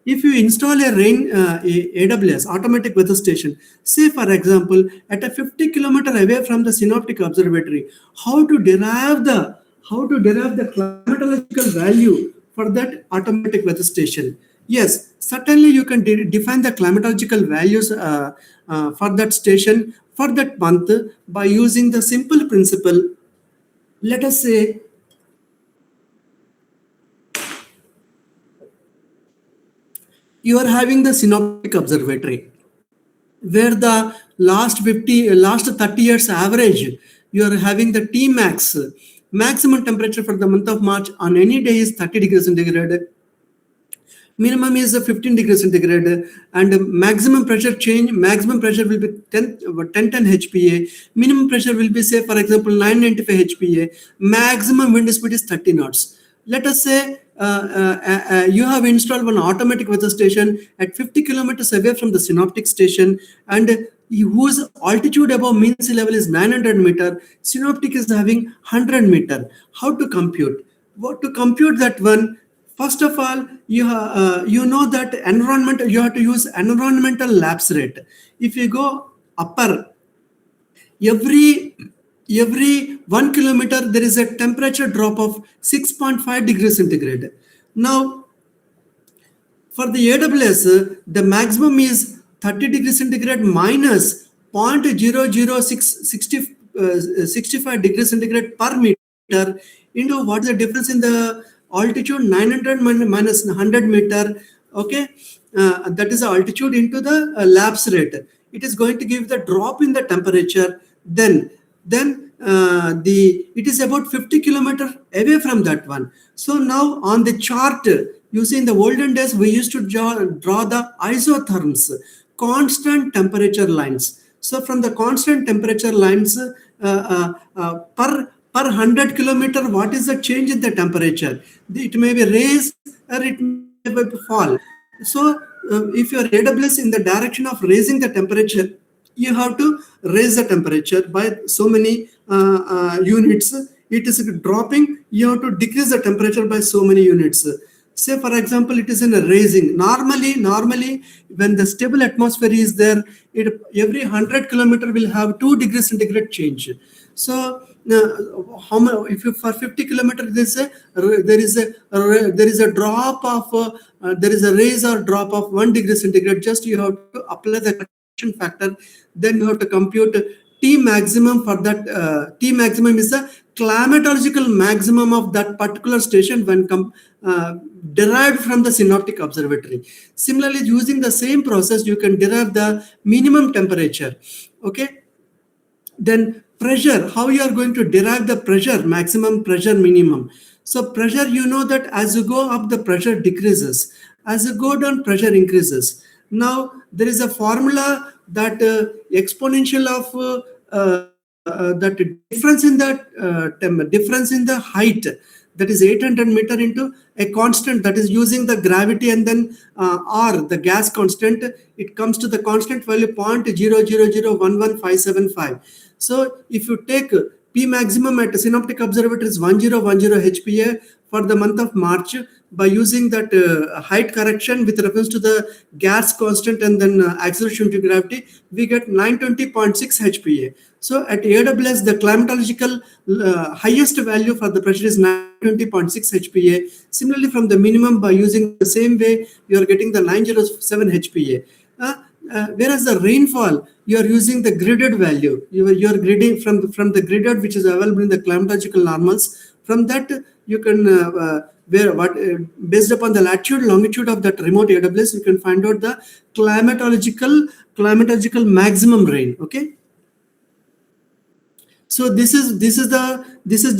if you install a AWS, automatic weather station, say for example, at a 50 kilometer away from the synoptic observatory, how to derive the how to derive the climatological value for that automatic weather station. Yes, certainly you can define the climatological values for that station for that month by using the simple principle. Let us say you are having the synoptic observatory where the last 30 years average you are having the T max maximum temperature for the month of March on any day is 30 degrees centigrade, minimum is 15 degrees centigrade, and maximum pressure will be 1010 hpa, minimum pressure will be, say for example, 995 hpa, maximum wind speed is 30 knots. Let us say you have installed one automatic weather station at 50 kilometers away from the synoptic station, and whose altitude above mean sea level is 900 meter, synoptic is having 100 meter. How to compute? What to compute that one? First of all, you know that environment, you have to use environmental lapse rate. If you go upper, every 1 kilometer there is a temperature drop of 6.5 degrees centigrade. Now for the AWS, the maximum is 30 degrees centigrade minus 0.00665 degrees centigrade per meter into what is the difference in the altitude, 900 minus 100 meter. Okay, that is the altitude into the lapse rate. It is going to give the drop in the temperature. Then the it is about 50 kilometer away from that one. So now on the chart, you see in the olden days we used to draw the isotherms, constant temperature lines. So from the constant temperature lines, per 100 kilometer, what is the change in the temperature? It may be raise or it may be fall. So if your AWS in the direction of raising the temperature, you have to raise the temperature by so many units. It is dropping, you have to decrease the temperature by so many units. Say for example, it is in a raising. Normally when the stable atmosphere is there, every 100 kilometer will have 2 degrees centigrade change. So how much, if you for 50 kilometers there is a drop of there is a raise or drop of 1 degree centigrade, just you have to apply the correction factor. Then you have to compute T maximum for that. T maximum is the climatological maximum of that particular station when derived from the synoptic observatory. Similarly, using the same process, you can derive the minimum temperature. Okay. Then pressure, how you are going to derive the pressure, maximum pressure, minimum. So pressure, you know that as you go up, the pressure decreases. As you go down, pressure increases. Now there is a formula that exponential of that difference in the height, that is 800 meter into a constant, that is using the gravity, and then R, the gas constant, it comes to the constant value 0.00011,575. So if you take P maximum at synoptic observatory is 1010 HPA for the month of March, by using that height correction with reference to the gas constant and then acceleration to gravity, we get 920.6 HPA. So at AWS, the climatological highest value for the pressure is 920.6 HPA. Similarly, from the minimum, by using the same way, you are getting the 907 HPA. Whereas the rainfall, you are using the gridded value. You are gridding from the gridded, which is available in the climatological normals. From that, you can based upon the latitude, longitude of that remote AWS, you can find out the climatological maximum rain. Okay. So this is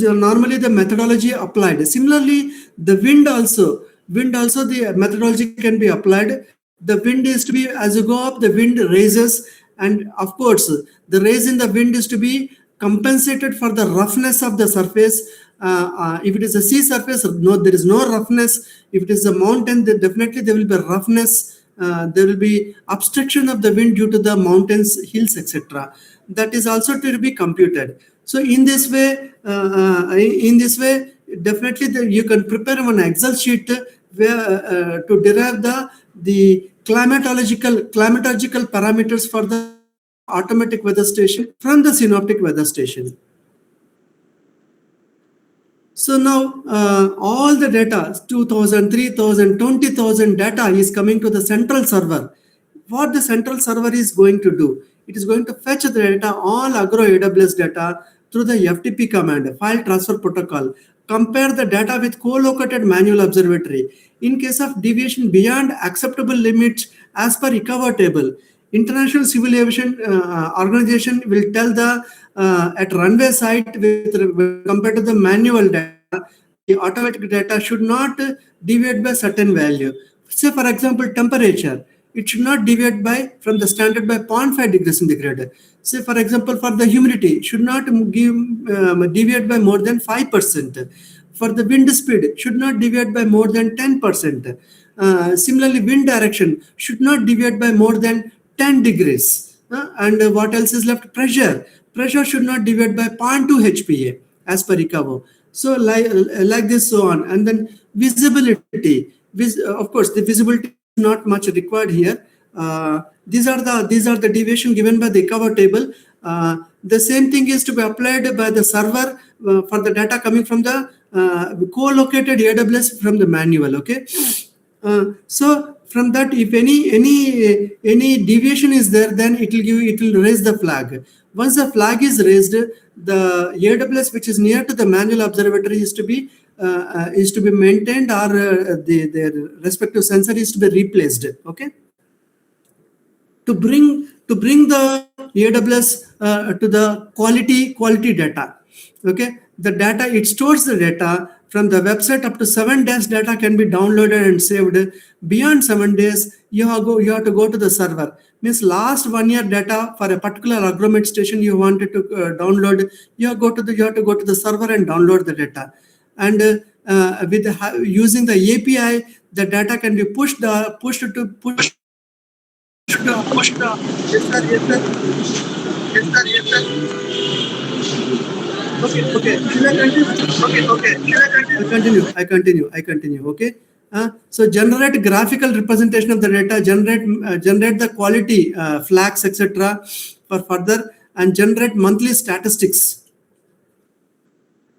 normally the methodology applied. Similarly, the wind also the methodology can be applied. The wind is to be, as you go up, the wind raises, and of course the raise in the wind is to be compensated for the roughness of the surface. If it is a sea surface, no, there is no roughness. If it is a mountain, then definitely there will be roughness. There will be obstruction of the wind due to the mountains, hills, etc. That is also to be computed. So in this way, definitely you can prepare one Excel sheet where to derive the climatological parameters for the automatic weather station from the synoptic weather station. So now all the data, 2000, 3000, 20,000 data is coming to the central server. What the central server is going to do? It is going to fetch the data, all Agro AWS data through the FTP command, file transfer protocol. Compare the data with co-located manual observatory. In case of deviation beyond acceptable limits as per ICAO table, International Civil Aviation Organization will tell the at runway site with compared to the manual data, the automatic data should not deviate by certain value. Say for example, temperature. It should not deviate by from the standard by zero point 0.5 degrees centigrade. Say for example, for the humidity, should not deviate by more than 5%. For the wind speed, should not deviate by more than 10%. Similarly, wind direction should not deviate by more than 10 degrees. And what else is left? Pressure. Pressure should not deviate by zero point 0.2 HPA as per ICAO. So like this, so on. And then visibility. Of course, the visibility is not much required here. These are the deviation given by the ICAO table. The same thing is to be applied by the server for the data coming from the co-located AWS from the manual. Okay. So from that, if any deviation is there, then it will raise the flag. Once the flag is raised, the AWS which is near to the manual observatory is to be maintained, or their respective sensor is to be replaced. Okay. To bring the AWS to the quality data. Okay, the data, it stores the data from the website. Up to 7 days data can be downloaded and saved. Beyond 7 days, you have to go to the server. Means last 1 year data for a particular agromet station you wanted to download, you have to go to the server and download the data. And using the API, the data can be pushed to yes, sir, yes, sir. Yes, sir, yes, sir. Okay. Should I continue? Okay. I continue. Okay. So generate graphical representation of the data, generate the quality flags, etc. for further, and generate monthly statistics.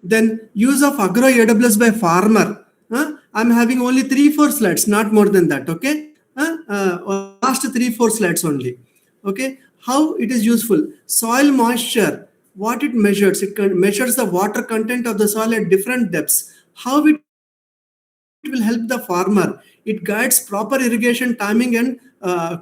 Then use of Agro AWS by farmer. I'm having only 3-4 slides, not more than that. Okay. Last 3-4 slides only. Okay. How it is useful? Soil moisture. What it measures? It measures the water content of the soil at different depths. How it will help the farmer? It guides proper irrigation timing and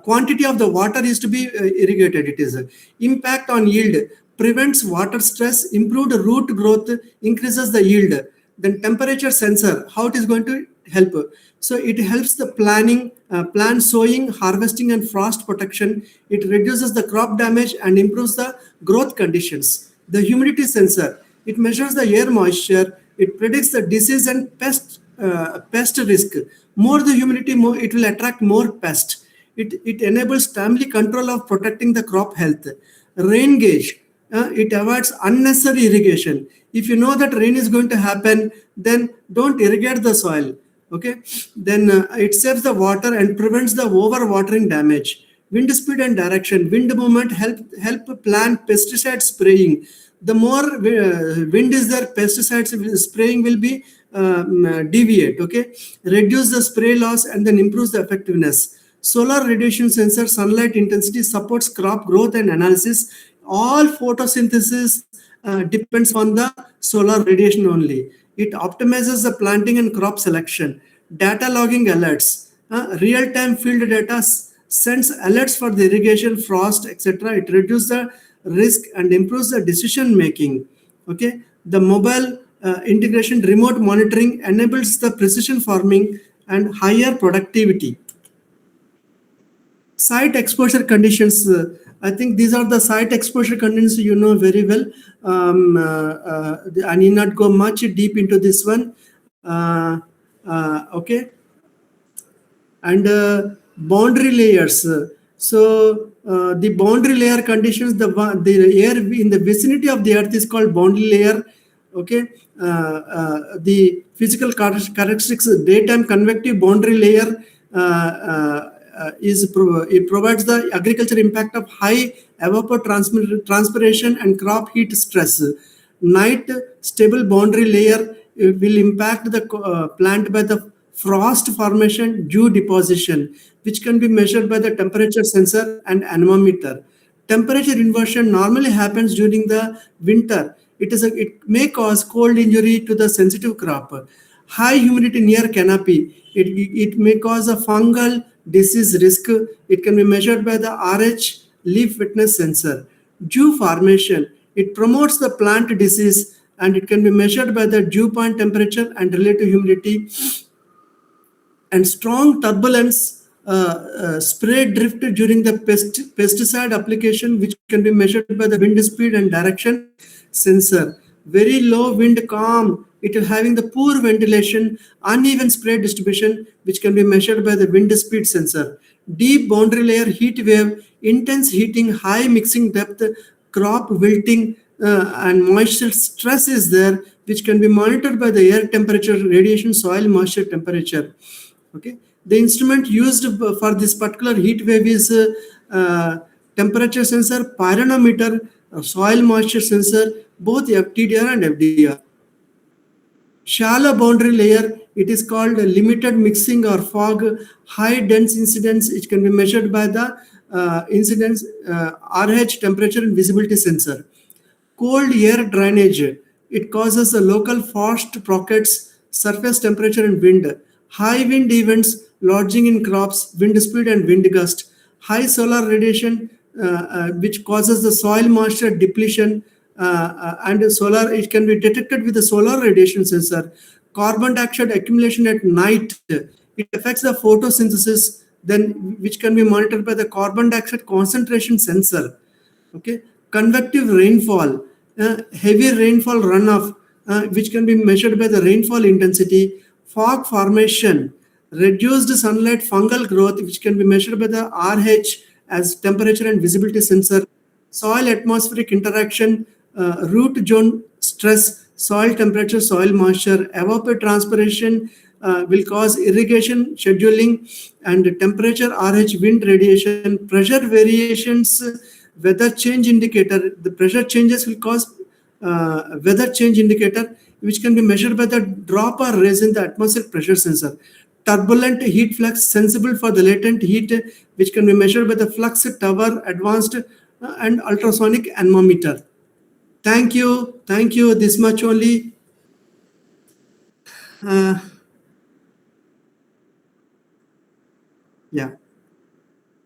quantity of the water is to be irrigated. It is impact on yield, prevents water stress, improved root growth, increases the yield. Then temperature sensor, how it is going to help? So it helps the plant sowing, harvesting, and frost protection. It reduces the crop damage and improves the growth conditions. The humidity sensor, it measures the air moisture. It predicts the disease and pest risk. More the humidity, more it will attract more pest. It enables timely control of protecting the crop health. Rain gauge, it avoids unnecessary irrigation. If you know that rain is going to happen, then don't irrigate the soil. Okay. Then it saves the water and prevents the over-watering damage. Wind speed and direction, wind movement help plan pesticide spraying. The more wind is there, pesticides spraying will be deviate. Okay, reduce the spray loss and then improves the effectiveness. Solar radiation sensor, sunlight intensity, supports crop growth and analysis. All photosynthesis depends on the solar radiation only. It optimizes the planting and crop selection. Data logging alerts, real-time field data sends alerts for the irrigation, frost, etc. It reduces the risk and improves the decision making. Okay, the mobile integration, remote monitoring enables the precision farming and higher productivity. Site exposure conditions. I think these are the site exposure conditions you know very well. I need not go much deep into this one. Okay. And boundary layers. So the boundary layer conditions, the air in the vicinity of the earth is called boundary layer. Okay. The physical characteristics, daytime convective boundary layer it provides the agriculture impact of high evapotranspiration and crop heat stress. Night stable boundary layer it will impact the plant by the frost formation, dew deposition, which can be measured by the temperature sensor and anemometer. Temperature inversion normally happens during the winter. It may cause cold injury to the sensitive crop. High humidity near canopy. It may cause a fungal disease risk. It can be measured by the RH leaf wetness sensor. Dew formation. It promotes the plant disease and it can be measured by the dew point temperature and relative humidity. And strong turbulence, spray drift during the pesticide application, which can be measured by the wind speed and direction sensor. Very low wind calm, it is having the poor ventilation, uneven spray distribution, which can be measured by the wind speed sensor. Deep boundary layer heat wave, intense heating, high mixing depth, crop wilting, and moisture stress is there, which can be monitored by the air temperature, radiation, soil moisture temperature. Okay, the instrument used for this particular heat wave is temperature sensor, pyranometer, soil moisture sensor, both FTDR and FDR. Shallow boundary layer, it is called limited mixing or fog. High dense incidence, it can be measured by the incidence, RH temperature and visibility sensor. Cold air drainage, it causes the local frost pockets, surface temperature and wind. High wind events, lodging in crops, wind speed and wind gust. High solar radiation, which causes the soil moisture depletion, and solar, it can be detected with the solar radiation sensor. Carbon dioxide accumulation at night, it affects the photosynthesis, then which can be monitored by the carbon dioxide concentration sensor. Okay, convective rainfall, heavy rainfall runoff, which can be measured by the rainfall intensity. Fog formation, reduced sunlight fungal growth, which can be measured by the RH as temperature and visibility sensor. Soil atmospheric interaction, root zone stress, soil temperature, soil moisture. Evapotranspiration will cause irrigation scheduling, and temperature, RH, wind radiation, pressure variations, weather change indicator. The pressure changes will cause weather change indicator, which can be measured by the drop or raise in the atmospheric pressure sensor. Turbulent heat flux, sensible for the latent heat, which can be measured by the flux tower, advanced and ultrasonic anemometer. Thank you. Thank you. This much only. Uh, yeah.